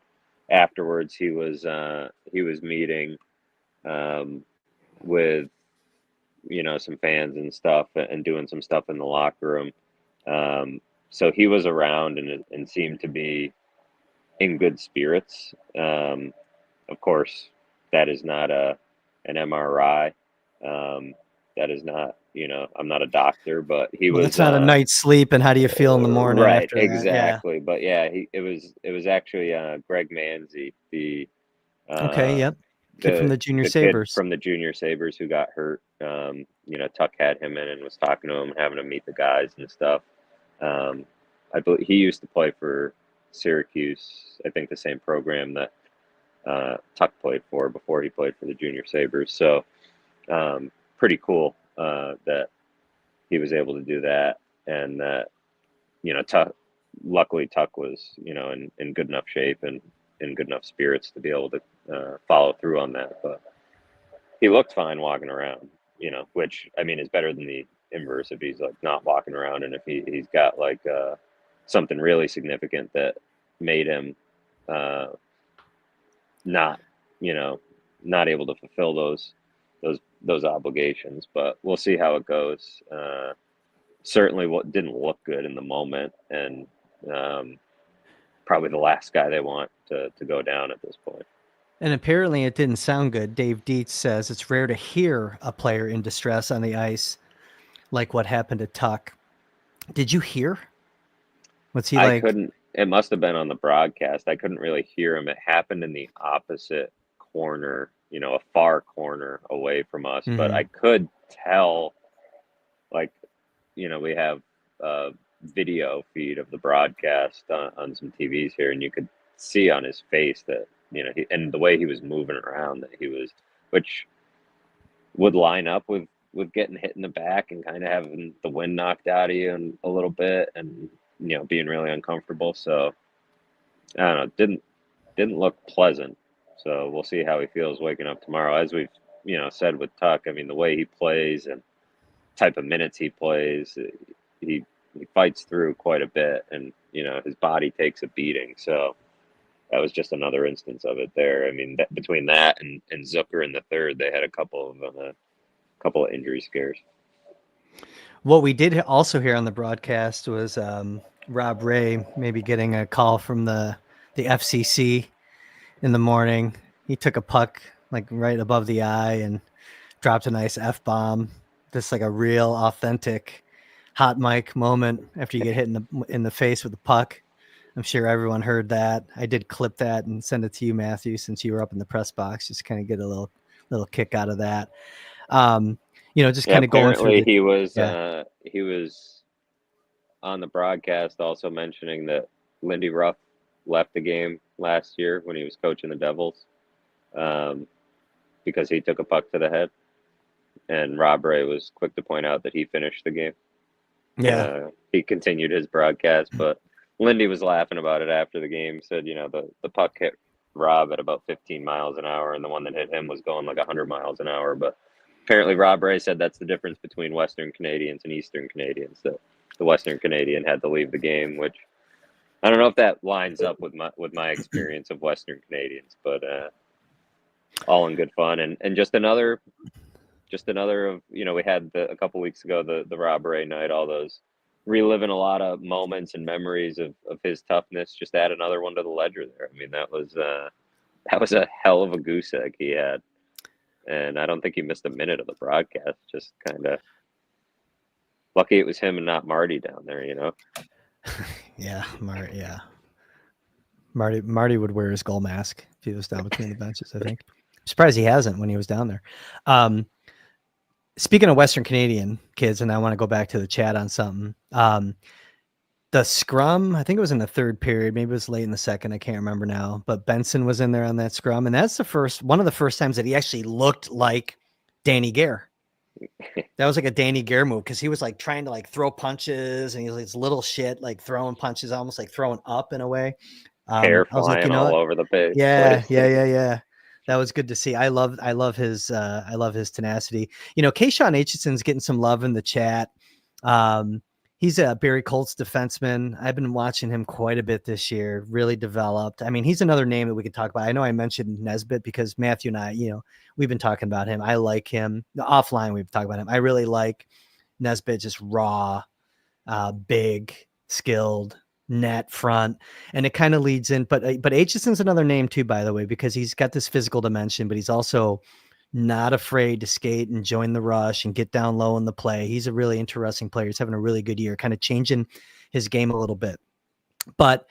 afterwards, he was meeting with some fans and stuff, and doing some stuff in the locker room. So he was around and seemed to be in good spirits. Of course, that is not an MRI. That is not, I'm not a doctor, but he Well, was. it's not a night's sleep. And how do you feel in the morning Right, after that? exactly. Yeah. But yeah, it was actually Greg Manzi, the Okay. Yep. Kid from the Junior Sabres. kid from the Junior Sabres who got hurt. Tuck had him in and was talking to him, having him meet the guys and stuff. I believe he used to play for Syracuse. I think the same program that Tuck played for before he played for the Junior Sabres. So pretty cool that he was able to do that, and that Tuck. Luckily, Tuck was in good enough shape and in good enough spirits to be able to follow through on that. But he looked fine walking around, which I mean is better than the inverse if he's like not walking around, and if he's got like something really significant that made him not not able to fulfill those obligations. But we'll see how it goes. Certainly what didn't look good in the moment, and probably the last guy they want to go down at this point. And apparently it didn't sound good. Dave Dietz says it's rare to hear a player in distress on the ice like what happened to Tuck. Did you hear? What's he like? Couldn't. It must have been on the broadcast. I couldn't really hear him. It happened in the opposite corner, a far corner away from us. Mm-hmm. But I could tell, like, we have a video feed of the broadcast on some TVs here, and you could see on his face that, and the way he was moving around, that he was, which would line up with getting hit in the back and kind of having the wind knocked out of you a little bit, and being really uncomfortable. So I don't know, didn't look pleasant. So we'll see how he feels waking up tomorrow. As we've said with Tuck, I mean, the way he plays and type of minutes he plays, he fights through quite a bit, and his body takes a beating. So that was just another instance of it there. I mean, between that and Zucker in the third, they had a couple of injury scares. What we did also hear on the broadcast was Rob Ray maybe getting a call from the FCC in the morning. He took a puck like right above the eye and dropped a nice F-bomb. Just like a real authentic hot mic moment after you get hit in the face with a puck. I'm sure everyone heard that. I did clip that and send it to you, Matthew, since you were up in the press box, just kind of get a little kick out of that. Just kind of going through. He was on the broadcast also mentioning that Lindy Ruff left the game last year when he was coaching the Devils because he took a puck to the head. And Rob Ray was quick to point out that he finished the game. Yeah. He continued his broadcast, but Lindy was laughing about it after the game, said, the puck hit Rob at about 15 miles an hour, and the one that hit him was going like 100 miles an hour. But apparently Rob Ray said that's the difference between Western Canadians and Eastern Canadians. So the Western Canadian had to leave the game, which I don't know if that lines up with my experience of Western Canadians, but all in good fun. And just another of, we had a couple weeks ago, the Rob Ray night, all those reliving a lot of moments and memories of his toughness. Just add another one to the ledger there. I mean, that was a hell of a goose egg he had. And I don't think he missed a minute of the broadcast, just kind of Lucky it was him and not Marty down there, you know? Yeah, Marty would wear his goal mask if he was down between the benches, I think. I'm surprised he hasn't when he was down there. Speaking of Western Canadian kids, and I want to go back to the chat on something. The scrum, I think it was in the third period, maybe it was late in the second, I can't remember now, but Benson was in there on that scrum, and that's one of the first times that he actually looked like Danny Gare. That was like a Danny Gare move, because he was like trying to like throw punches, and he was like this little shit, like throwing punches, almost like throwing up in a way. Hair I was like, flying all over the place. Yeah. That was good to see. I love his tenacity. You know, Kayshawn Aitchison's getting some love in the chat. He's a Barrie Colts defenseman. I've been watching him quite a bit this year, really developed. I mean, he's another name that we could talk about. I know I mentioned Nesbitt because Matthew and I, you know, we've been talking about him. I like him. Offline, we've talked about him. I really like Nesbitt, just raw, big, skilled, net front, and it kind of leads in. But Aitchison's another name too, by the way, because he's got this physical dimension, but he's also not afraid to skate and join the rush and get down low in the play. He's a really interesting player. He's having a really good year, kind of changing his game a little bit. But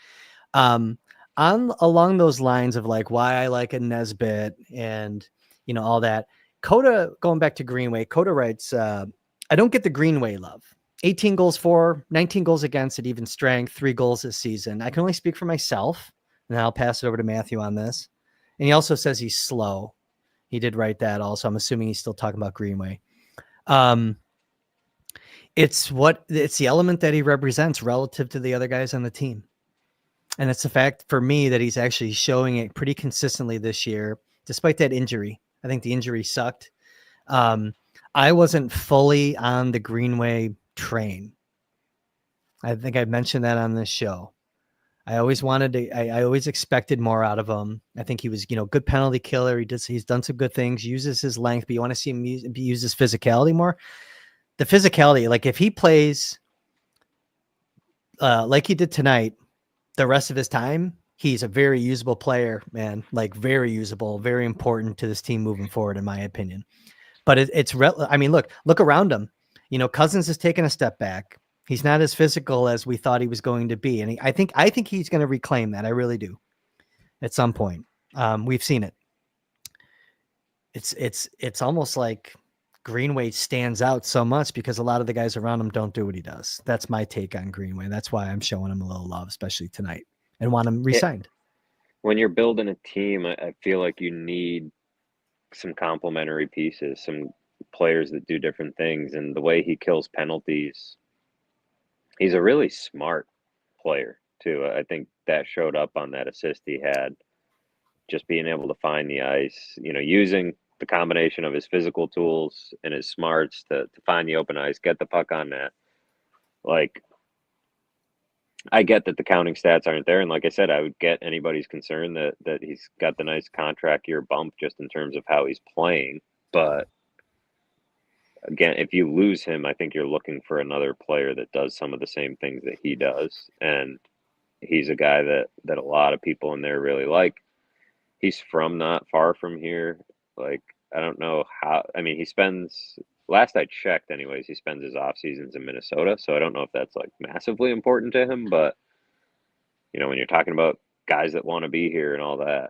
along those lines of like why I like a Nesbitt and, you know, all that, Coda, going back to Greenway, Coda writes, I don't get the Greenway love. 18 goals for, 19 goals against at even strength, 3 goals this season. I can only speak for myself, and I'll pass it over to Matthew on this. And he also says he's slow. He did write that also. I'm assuming he's still talking about Greenway. It's the element that he represents relative to the other guys on the team. And it's the fact for me that he's actually showing it pretty consistently this year, despite that injury. I think the injury sucked. I wasn't fully on the Greenway train. I think I mentioned that on this show. I always I always expected more out of him. I think he was, you know, good penalty killer. He's done some good things, uses his length, but you want to see him use his physicality more. The physicality, like if he plays like he did tonight, the rest of his time, he's a very usable player, man. Like very usable, very important to this team moving forward, in my opinion. But I mean, look around him. You know, Cousins has taken a step back. He's not as physical as we thought he was going to be. And I think he's going to reclaim that. I really do. At some point. We've seen it. It's almost like Greenway stands out so much because a lot of the guys around him don't do what he does. That's my take on Greenway. That's why I'm showing him a little love, especially tonight, and want him re-signed. When you're building a team, I feel like you need some complementary pieces, some players that do different things. And the way he kills penalties, he's a really smart player too. I think that showed up on that assist he had, just being able to find the ice, you know, using the combination of his physical tools and his smarts to find the open ice, get the puck on net. Like, I get that the counting stats aren't there. And like I said, I would get anybody's concern that he's got the nice contract year bump just in terms of how he's playing. But again, if you lose him, I think you're looking for another player that does some of the same things that he does. And he's a guy that a lot of people in there really like. He's from not far from here. Like, I don't know how, I mean, he spends, last I checked anyways, he spends his off seasons in Minnesota. So I don't know if that's like massively important to him, but you know, when you're talking about guys that want to be here and all that,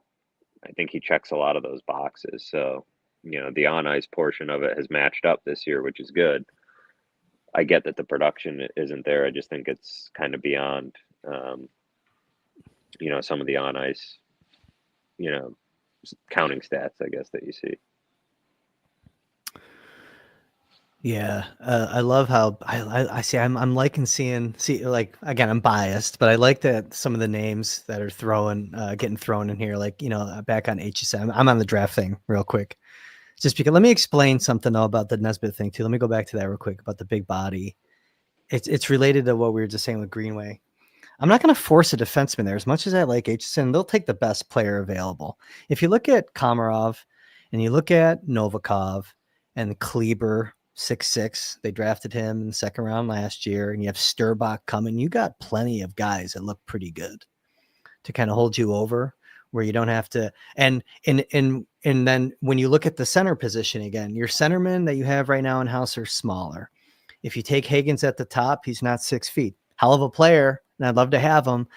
I think he checks a lot of those boxes. So, you know, the on ice portion of it has matched up this year, which is good. I get that the production isn't there. I just think it's kind of beyond, you know, some of the on ice, you know, counting stats, I guess, that you see. Yeah, I love how I see. I'm liking see like, again, I'm biased, but I like that some of the names that are getting thrown in here, like, you know, back on HSM. I'm on the draft thing real quick, just because. Let me explain something though about the Nesbitt thing too. Let me go back to that real quick about the big body. It's related to what we were just saying with Greenway. I'm not going to force a defenseman there. As much as I like HSN, they'll take the best player available. If you look at Komarov and you look at Novikov and Kleber, 6'6", they drafted him in the second round last year, and you have Sturbach coming. You got plenty of guys that look pretty good to kind of hold you over, where you don't have to. And then when you look at the center position again, your centermen that you have right now in house are smaller. If you take Higgins at the top, he's not 6 feet. Hell of a player, and I'd love to have him.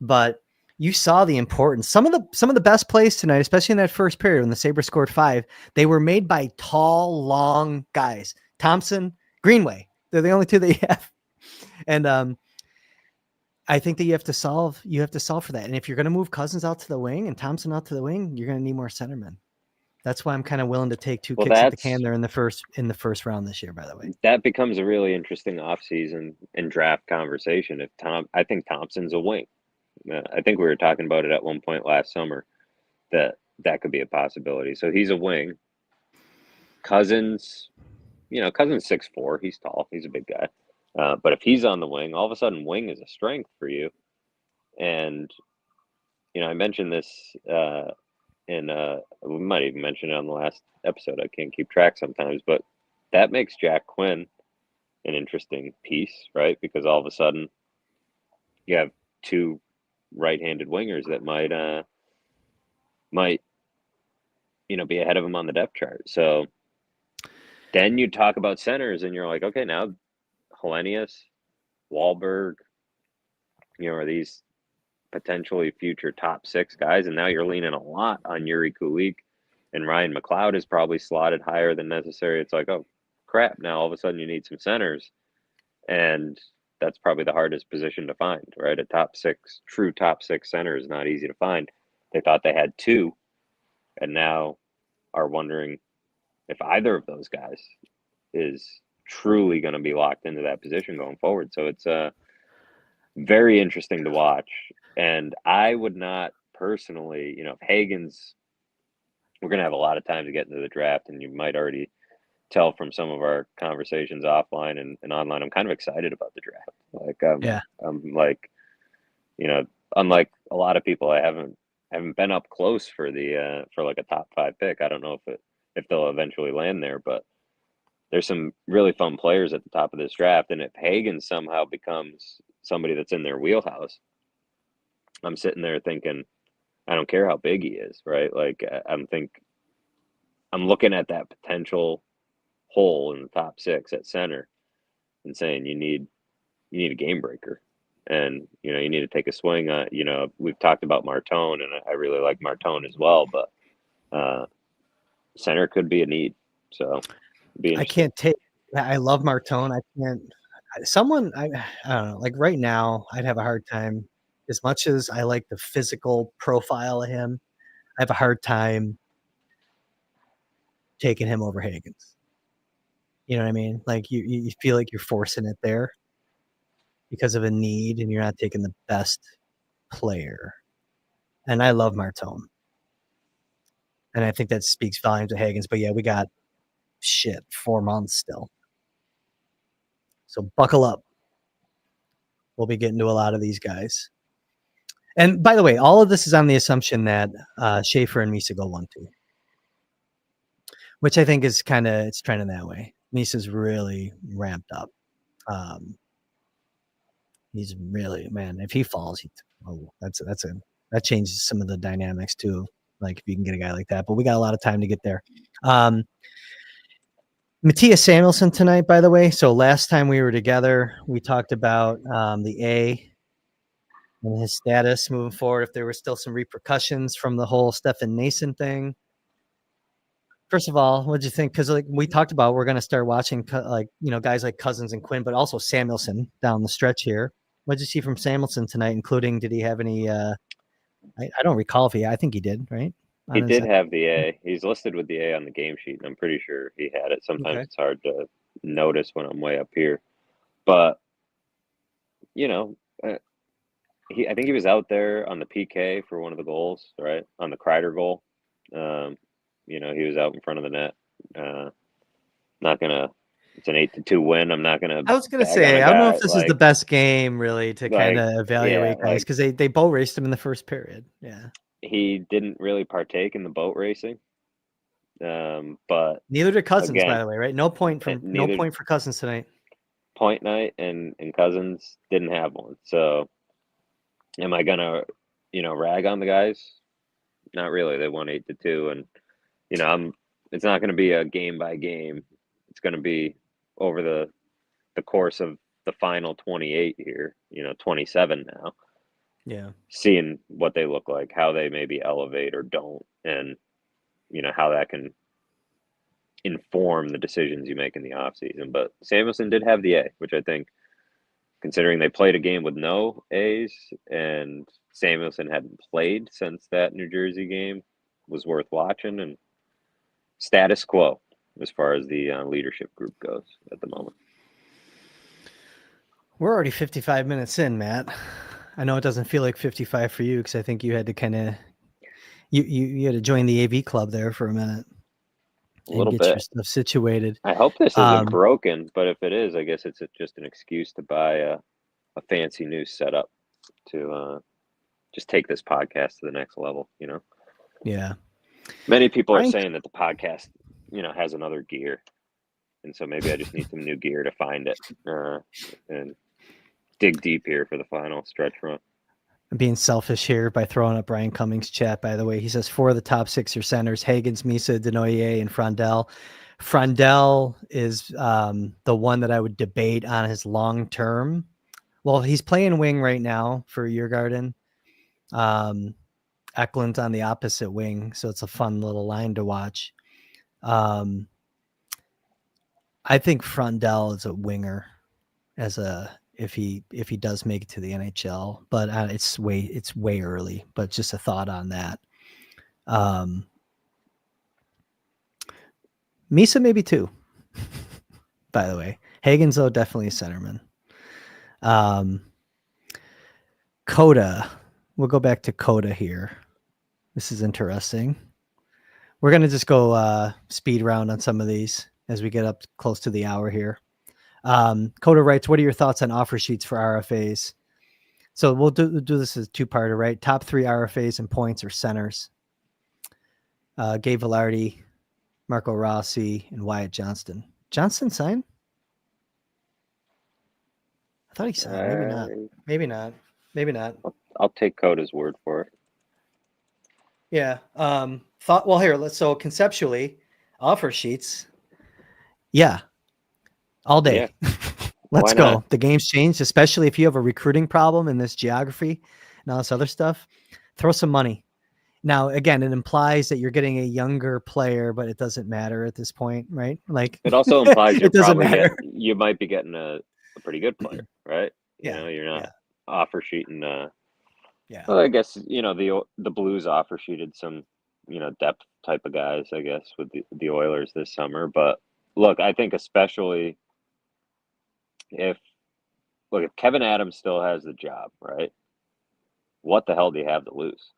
But you saw the importance. Some of the best plays tonight, especially in that first period when the Sabres scored 5, they were made by tall, long guys. Thompson, Greenway. They're the only two that you have. And I think that you have to solve for that. And if you're going to move Cousins out to the wing and Thompson out to the wing, you're going to need more centermen. That's why I'm kind of willing to take 2 kicks at the can there in the first round this year, by the way. That becomes a really interesting offseason and draft conversation. I think Thompson's a wing. I think we were talking about it at one point last summer that could be a possibility. So he's a wing. Cousins, Cousins 6'4", he's tall, he's a big guy. But if he's on the wing, all of a sudden wing is a strength for you. And I mentioned this we might even mention it on the last episode. I can't keep track sometimes, but that makes Jack Quinn an interesting piece, right? Because all of a sudden you have 2 right-handed wingers that might be ahead of him on the depth chart. So then you talk about centers and you're like, okay, now Hellenius, Wahlberg, are these potentially future top 6 guys, and now you're leaning a lot on Yuri Kulik, and Ryan McLeod is probably slotted higher than necessary. It's like, oh crap, now all of a sudden you need some centers, and that's probably the hardest position to find, right? A true top 6 center is not easy to find. They thought they had 2, and now are wondering if either of those guys is truly going to be locked into that position going forward. So it's very interesting to watch. And I would not personally, if Higgins, we're going to have a lot of time to get into the draft, and you might already tell from some of our conversations offline and online, I'm kind of excited about the draft. I'm like, unlike a lot of people, I haven't been up close for like a top 5 pick. I don't know if they'll eventually land there, but there's some really fun players at the top of this draft. And if Higgins somehow becomes somebody that's in their wheelhouse, I'm sitting there thinking, I don't care how big he is, right? Like I'm looking at that potential hole in the top 6 at center and saying you need a game breaker, and you need to take a swing on. We've talked about Martone, and I really like Martone as well, but center could be a need. So I love Martone. I can't. I don't know. Like right now, I'd have a hard time. As much as I like the physical profile of him, I have a hard time taking him over Higgins. You know what I mean? Like you feel like you're forcing it there because of a need, and you're not taking the best player. And I love Martone, and I think that speaks volumes to Higgins. But yeah, we got 4 months still, so buckle up. We'll be getting to a lot of these guys. And by the way, all of this is on the assumption that Schaefer and Misa go 1-2, which I think is it's trending that way. Misa's really ramped up. He's really, man, if he falls, that changes some of the dynamics too. Like if you can get a guy like that, but we got a lot of time to get there. Matthias Samuelsson tonight, by the way. So last time we were together, we talked about the A and his status moving forward, if there were still some repercussions from the whole Stefan Nason thing. First of all, what did you think? Because like we talked about, we're going to start watching guys like Cousins and Quinn, but also Samuelsson down the stretch here. What did you see from Samuelsson tonight, including did he have any I don't recall if I think he did, right? He did have the A. He's listed with the A on the game sheet, and I'm pretty sure he had it. Sometimes It's hard to notice when I'm way up here. But, I think he was out there on the PK for one of the goals, right? On the Kreider goal. He was out in front of the net. It's an 8-2 win. I'm not gonna. I was gonna say, I don't know if this is the best game really to kind of evaluate guys, because they boat raced him in the first period. Yeah. He didn't really partake in the boat racing. But neither did Cousins, again, by the way, right? No point for Cousins tonight. Point night and Cousins didn't have one. So am I gonna, rag on the guys? Not really. They won 8-2, and it's not gonna be a game by game. It's gonna be over the the course of the final 28 here, 27 now. Yeah. Seeing what they look like, how they maybe elevate or don't, and how that can inform the decisions you make in the offseason. But Samuelson did have the A, which I think, considering they played a game with no A's and Samuelson hadn't played since that New Jersey game, was worth watching. And status quo as far as the leadership group goes at the moment. We're already 55 minutes in, Matt. I know it doesn't feel like 55 for you because I think you had to kind of you had to join the AV club there for a minute. A little get bit. your stuff situated. I hope this isn't broken, but if it is, I guess it's just an excuse to buy a fancy new setup to just take this podcast to the next level, Yeah. Many people are saying that the podcast, has another gear. And so maybe I just need some new gear to find it and dig deep here for the final stretch run. I'm being selfish here by throwing up Brian Cummings' chat, by the way. He says 4 of the top 6 are centers, Hagens, Misa, Denoyer, and Frondell. Frondell is the one that I would debate on his long-term. Well, he's playing wing right now for Djurgården. Eklund's on the opposite wing, so it's a fun little line to watch. I think Frondell is a winger if he does make it to the NHL, but it's way early. But just a thought on that. Misa maybe too. By the way, Hagens though definitely a centerman. Coda, we'll go back to Coda here. This is interesting. We're gonna just go speed round on some of these as we get up close to the hour here. Coda writes, what are your thoughts on offer sheets for RFAs? So we'll do this as a two-parter, right? Top 3 RFAs and points or centers. Gabe Velarde, Marco Rossi, and Wyatt Johnston. Johnston signed? I thought he signed. Maybe not. Maybe not. Maybe not. I'll take Coda's word for it. Yeah. Well, here, so conceptually, offer sheets. Yeah. All day. Yeah. Let's go. Not? The game's changed, especially if you have a recruiting problem in this geography and all this other stuff. Throw some money. Now, again, it implies that you're getting a younger player, but it doesn't matter at this point, right? Like it also implies you might be getting a pretty good player, right? Yeah. You're not offer sheeting. Well, I guess the Blues offer sheeted some depth type of guys, I guess, with the Oilers this summer. But look, I think especially if Kevin Adams still has the job, right? What the hell do you have to lose?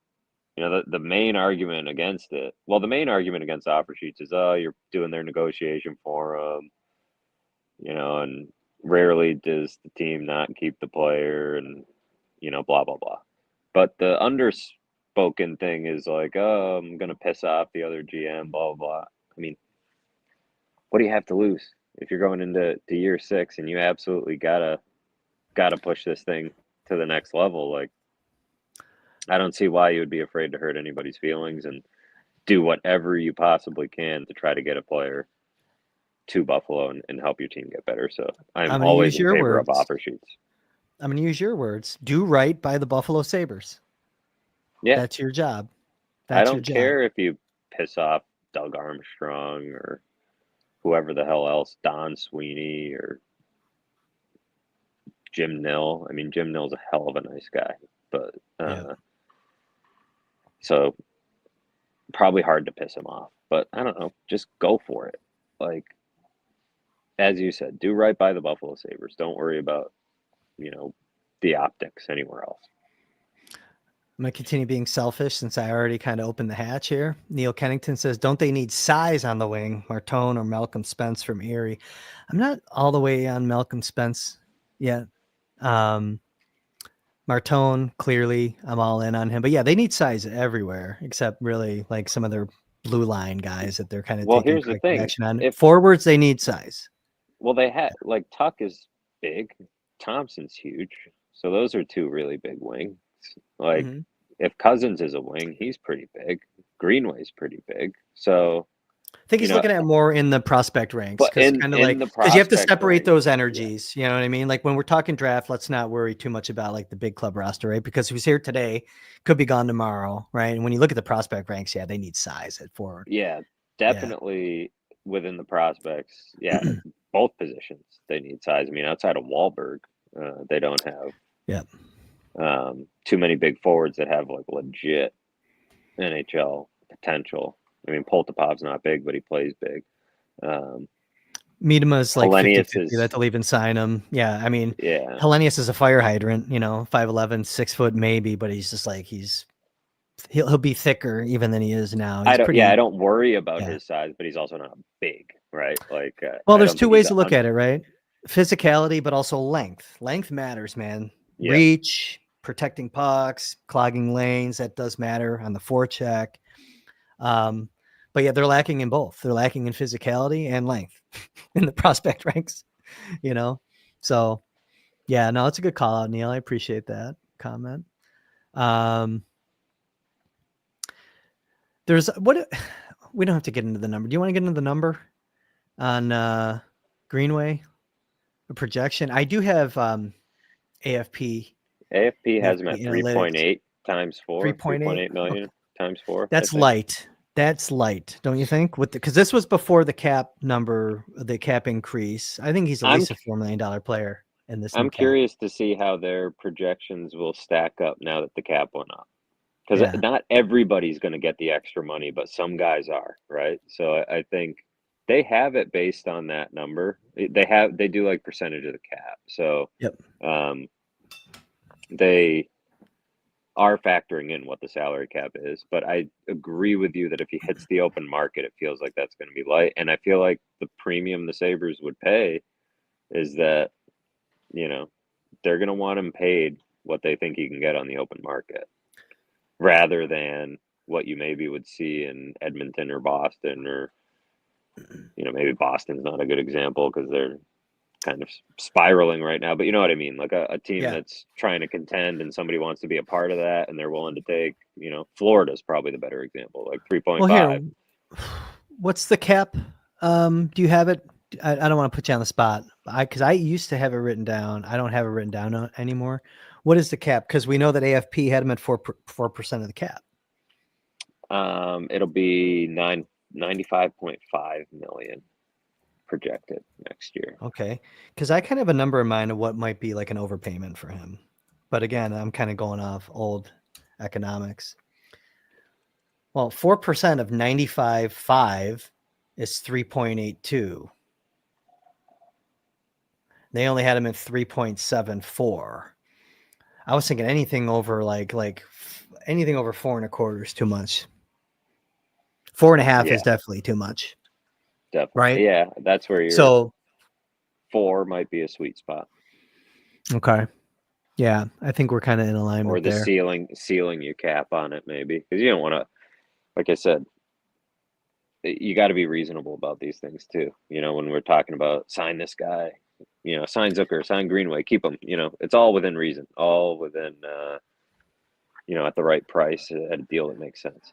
The main argument against it. Well, the main argument against offer sheets is, you're doing their negotiation for them, and rarely does the team not keep the player, and blah blah blah. But the underspoken thing is like, oh, I'm gonna piss off the other GM, blah blah blah. I mean, what do you have to lose if you're going into year 6 and you absolutely gotta push this thing to the next level? Like, I don't see why you would be afraid to hurt anybody's feelings and do whatever you possibly can to try to get a player to Buffalo and help your team get better. So I'm always in favor of offer sheets. I'm going to use your words. Do right by the Buffalo Sabres. Yeah. That's your job. I don't care if you piss off Doug Armstrong or whoever the hell else, Don Sweeney or Jim Nill. I mean, Jim Nill's a hell of a nice guy, but so probably hard to piss him off. But I don't know, just go for it. Like, as you said, do right by the Buffalo Sabres. Don't worry about, the optics anywhere else. I'm going to continue being selfish since I already kind of opened the hatch here. Neil Kennington says, don't they need size on the wing? Martone or Malcolm Spence from Erie. I'm not all the way on Malcolm Spence yet. Martone, clearly, I'm all in on him. But yeah, they need size everywhere, except really like some of their blue line guys that they're kind of taking here's the thing. Action on. Forwards, they need size. Well, they had, Tuck is big. Thompson's huge. So those are 2 really big wings. If Cousins is a wing, he's pretty big. Greenway's pretty big. So I think he's looking at more in the prospect ranks, because kind of like, because you have to separate those energies. You know what I mean? Like when we're talking draft, let's not worry too much about like the big club roster, right? Because who's here today could be gone tomorrow, right? And when you look at the prospect ranks, yeah, they need size at forward. Yeah, definitely within the prospects. Yeah, both positions they need size. I mean, outside of Wahlberg, they don't have too many big forwards that have like legit NHL potential. I mean, Poltapov's not big, but he plays big. Miedema's like 50-50 is, that they'll even sign him. Yeah, I mean, yeah, Hellenius is a fire hydrant, 5'11", 6 foot maybe, but he's just like he'll be thicker even than he is now. He's I don't worry about his size, but he's also not big, right? Like, well, there's two ways to look at it, right? Physicality, but also length. Length matters, man. Yeah. Reach, protecting pucks, clogging lanes, that does matter on the forecheck. But yeah, they're lacking in both. They're lacking in physicality and length in the prospect ranks, So yeah, no, it's a good call out, Neil. I appreciate that comment. We don't have to get into the number. Do you want to get into the number on Greenway? A projection. I do have AFP. AFP has him at 3.8 times 4. 3.8 million times 4. That's light. That's light, don't you think? Because this was before the cap number, the cap increase. I think he's at least a $4 million player in this. I'm curious to see how their projections will stack up now that the cap went up. Because not everybody's going to get the extra money, but some guys are, right? So I think they have it based on that number. They do like percentage of the cap. So they are factoring in what the salary cap is. But I agree with you that if he hits the open market, it feels like that's going to be light. And I feel like the premium the Sabres would pay is that, they're going to want him paid what they think he can get on the open market, rather than what you maybe would see in Edmonton or Boston, or, maybe Boston's not a good example because they're kind of spiraling right now, but you know what I mean? Like a team that's trying to contend and somebody wants to be a part of that and they're willing to take, Florida's probably the better example, like 3.5. Well, here, what's the cap? Do you have it? I don't want to put you on the spot, because I used to have it written down. I don't have it written down anymore. What is the cap? Because we know that AFP had him at 4% of the cap. It'll be 95.5 million projected next year. Okay, because I kind of have a number in mind of what might be like an overpayment for him, but again, I'm kind of going off old economics. Well, 4% of 95.5 is 3.82. They only had him at 3.74. I was thinking anything over like anything over 4.25 is too much. 4.5 is definitely too much. Definitely. Right? Yeah, that's where you're. So 4 might be a sweet spot. Okay. Yeah, I think we're kind of in alignment. Or the there. ceiling your cap on it, maybe, because you don't want to. Like I said, you got to be reasonable about these things too. When we're talking about sign this guy, sign Zucker, sign Greenway, keep him. It's all within reason, all within, at the right price at a deal that makes sense.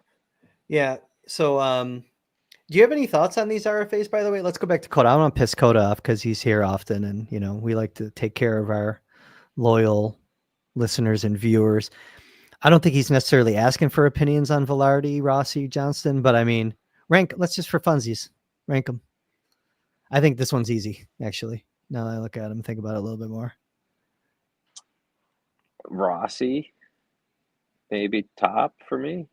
Yeah. So, do you have any thoughts on these RFAs, by the way? Let's go back to Coda. I don't want to piss Coda off because he's here often, and, we like to take care of our loyal listeners and viewers. I don't think he's necessarily asking for opinions on Velarde, Rossi, Johnston, but I mean, let's just for funsies, rank them. I think this one's easy, actually. Now that I look at him, think about it a little bit more. Rossi, maybe top for me.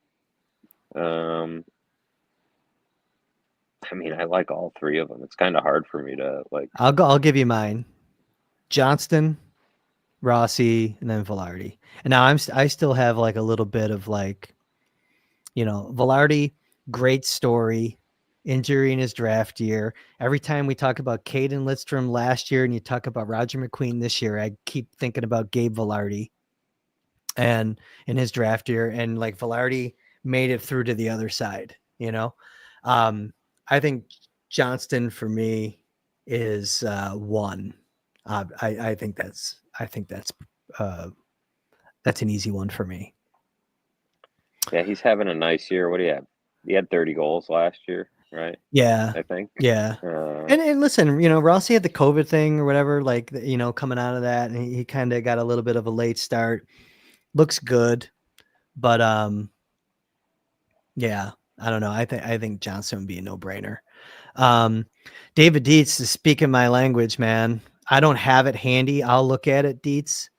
I mean, I like all three of them. It's kind of hard for me to like. I'll give you mine. Johnston, Rossi, and then Velarde. And now I still have like a little bit of like, Velarde, great story, injury in his draft year. Every time we talk about Caden Lidstrom last year and you talk about Roger McQueen this year, I keep thinking about Gabe Velarde and in his draft year, and like Velarde made it through to the other side, I think Johnston for me is 1. I think that's an easy one for me. Yeah, he's having a nice year. What do you have? He had 30 goals last year. right? Yeah. I think. Yeah. And listen, Rossi had the COVID thing or whatever, like, coming out of that, and he kind of got a little bit of a late start. Looks good, but yeah, I don't know. I think Johnson would be a no-brainer. David Dietz is speaking my language, man. I don't have it handy. I'll look at it, Dietz.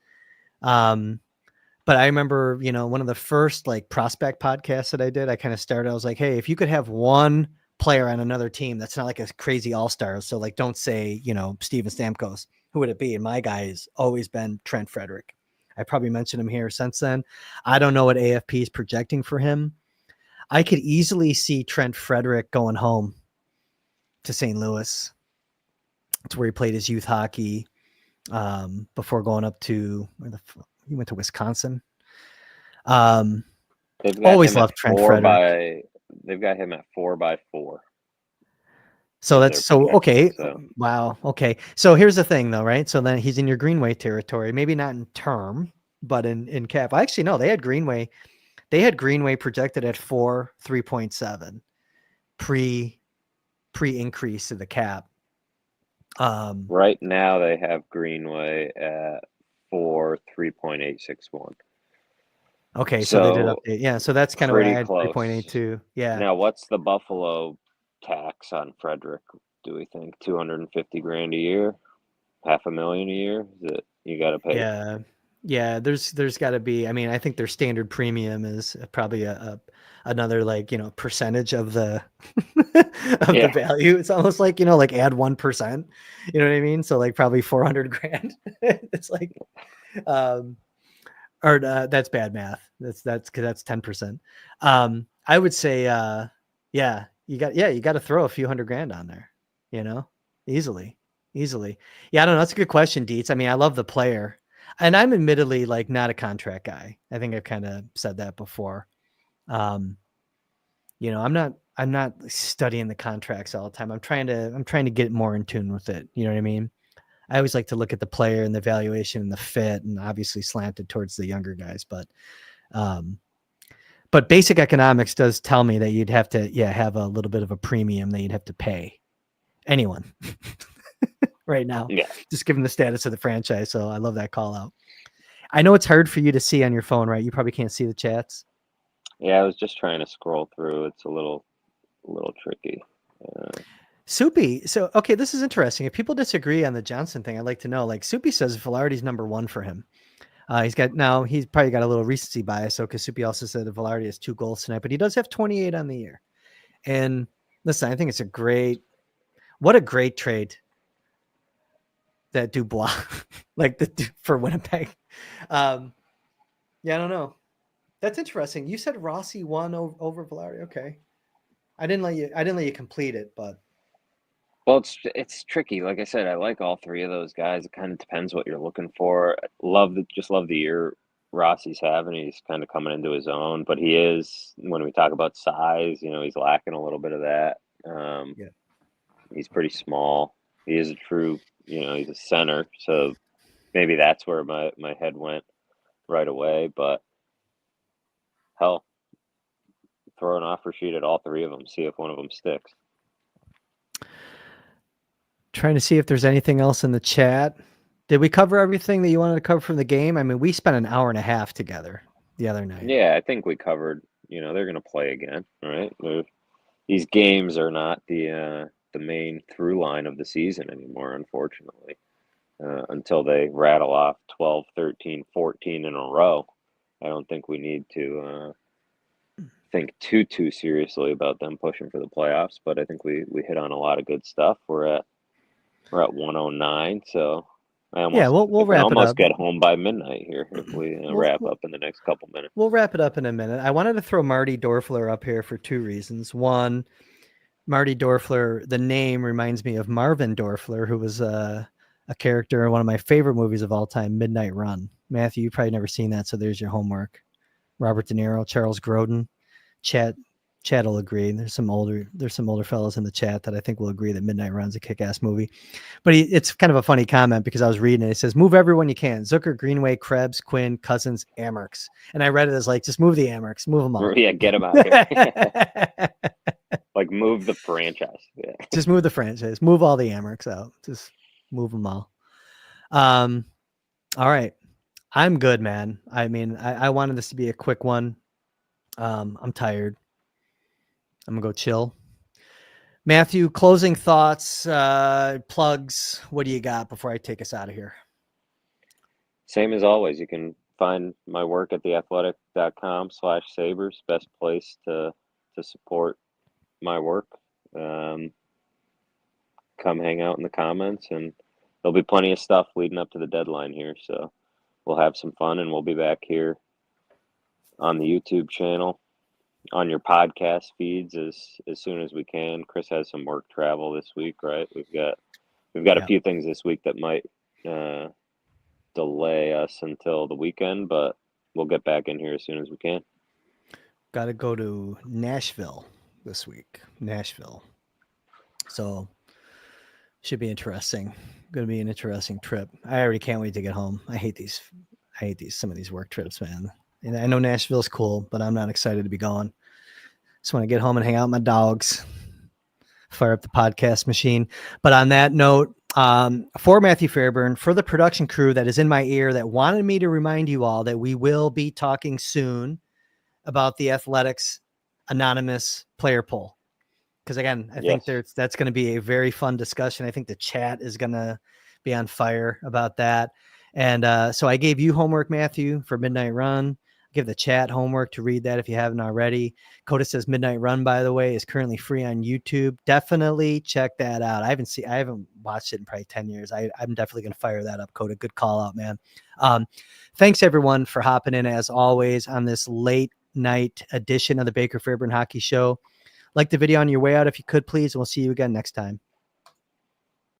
But I remember, one of the first like prospect podcasts that I did, I kind of started, I was like, hey, if you could have one player on another team that's not like a crazy all-star, so like don't say, Steven Stamkos, who would it be? And my guy has always been Trent Frederick. I probably mentioned him here since then. I don't know what AFP is projecting for him. I could easily see Trent Frederick going home to St. Louis. It's where he played his youth hockey before going up to he went to Wisconsin. Always loved Trent Frederick. They've got him at 4x4. So that's okay. So. Wow. Okay. So here's the thing though, right? So then he's in your Greenway territory, maybe not in term, but in cap. Actually, no, they had Greenway projected at 3.7 pre increase of the cap. Right now they have Greenway at 3.861. Okay, so they did update. Yeah, so that's kind of what I had, 3.82. Yeah. Now, what's the Buffalo tax on Frederick? Do we think $250,000 a year, $500,000 a year? Is it you got to pay? Yeah. There's got to be. I mean, I think their standard premium is probably another percentage of the the value. It's almost like like add 1%. You know what I mean? So like probably $400,000. It's like, or that's bad math. That's because that's 10%. I would say, you got to throw a few $100,000 on there, easily. Yeah, I don't know. That's a good question, Dietz. I mean, I love the player, and I'm admittedly like not a contract guy. I think I've kind of said that before. I'm not studying the contracts all the time. I'm trying to get more in tune with it. You know what I mean? I always like to look at the player and the valuation and the fit, and obviously slanted towards the younger guys. But basic economics does tell me that you'd have to, have a little bit of a premium that you'd have to pay anyone right now, just given the status of the franchise. So I love that call out. I know it's hard for you to see on your phone, right? You probably can't see the chats. Yeah, I was just trying to scroll through. It's a little tricky. Soupy. So, okay, this is interesting. If people disagree on the Johnson thing, I'd like to know. Like Soupy says Velarde's number one for him. He's probably got a little recency bias. So, because Soupy also said that Velarde has 2 goals tonight, but he does have 28 on the year. And listen, I think it's what a great trade that Dubois, for Winnipeg. I don't know. That's interesting. You said Rossi won over Velarde. Okay. I didn't let you complete it, but. Well, it's tricky. Like I said, I like all 3 of those guys. It kind of depends what you're looking for. Love the year Rossi's having. He's kind of coming into his own, but he is, when we talk about size, he's lacking a little bit of that. He's pretty small. He is a true, he's a center. So maybe that's where my head went right away. But hell, throw an offer sheet at all 3 of them. See if one of them sticks. Trying to see if there's anything else in the chat. Did we cover everything that you wanted to cover from the game? I mean, we spent an hour and a half together the other night. Yeah, I think we covered, they're going to play again, right? These games are not the main through line of the season anymore, unfortunately, until they rattle off 12, 13, 14 in a row. I don't think we need to think too seriously about them pushing for the playoffs, but I think we hit on a lot of good stuff. We're at 109, so we'll wrap it up. Get home by midnight here if we wrap up in the next couple minutes. We'll wrap it up in a minute. I wanted to throw Marty Dorfler up here for 2 reasons. One, Marty Dorfler, the name reminds me of Marvin Dorfler, who was a character in one of my favorite movies of all time, Midnight Run. Matthew, you've probably never seen that, so there's your homework. Robert De Niro, Charles Grodin, Chat will agree. There's some older fellows in the chat that I think will agree that Midnight Run's a kick-ass movie. But it's kind of a funny comment because I was reading it. It says, move everyone you can. Zucker, Greenway, Krebs, Quinn, Cousins, Amerks. And I read it as like, just move the Amerks. Move them all. Yeah, get them out here. Like move the franchise. Yeah. Just move the franchise. Move all the Amerks out. Just move them all. All right. I'm good, man. I mean, I wanted this to be a quick one. I'm tired. I'm gonna go chill. Matthew, closing thoughts, plugs. What do you got before I take us out of here? Same as always. You can find my work at theathletic.com/Sabres. Best place to support my work. Come hang out in the comments, and there'll be plenty of stuff leading up to the deadline here. So we'll have some fun, and we'll be back here on the YouTube channel, on your podcast feeds as soon as we can. Kris has some work travel this week, right? We've got a few things this week that might delay us until the weekend, but we'll get back in here as soon as we can. Got to go to Nashville this week. Nashville. So should be interesting. Going to be an interesting trip. I already can't wait to get home. I hate some of these work trips, man. And I know Nashville's cool, but I'm not excited to be gone. Just want to get home and hang out with my dogs, fire up the podcast machine. But on that note, for Matthew Fairburn, for the production crew that is in my ear that wanted me to remind you all that we will be talking soon about the Athletics Anonymous Player Poll. Because again, I think that's going to be a very fun discussion. I think the chat is going to be on fire about that. And so I gave you homework, Matthew, for Midnight Run. Give the chat homework to read that if you haven't already. Coda says Midnight Run, by the way, is currently free on YouTube. Definitely check that out. I haven't watched it in probably 10 years. I'm definitely going to fire that up, Coda. Good call out, man. Thanks everyone for hopping in as always on this late night edition of the Baker Fairburn Hockey Show. Like the video on your way out if you could, please. And we'll see you again next time.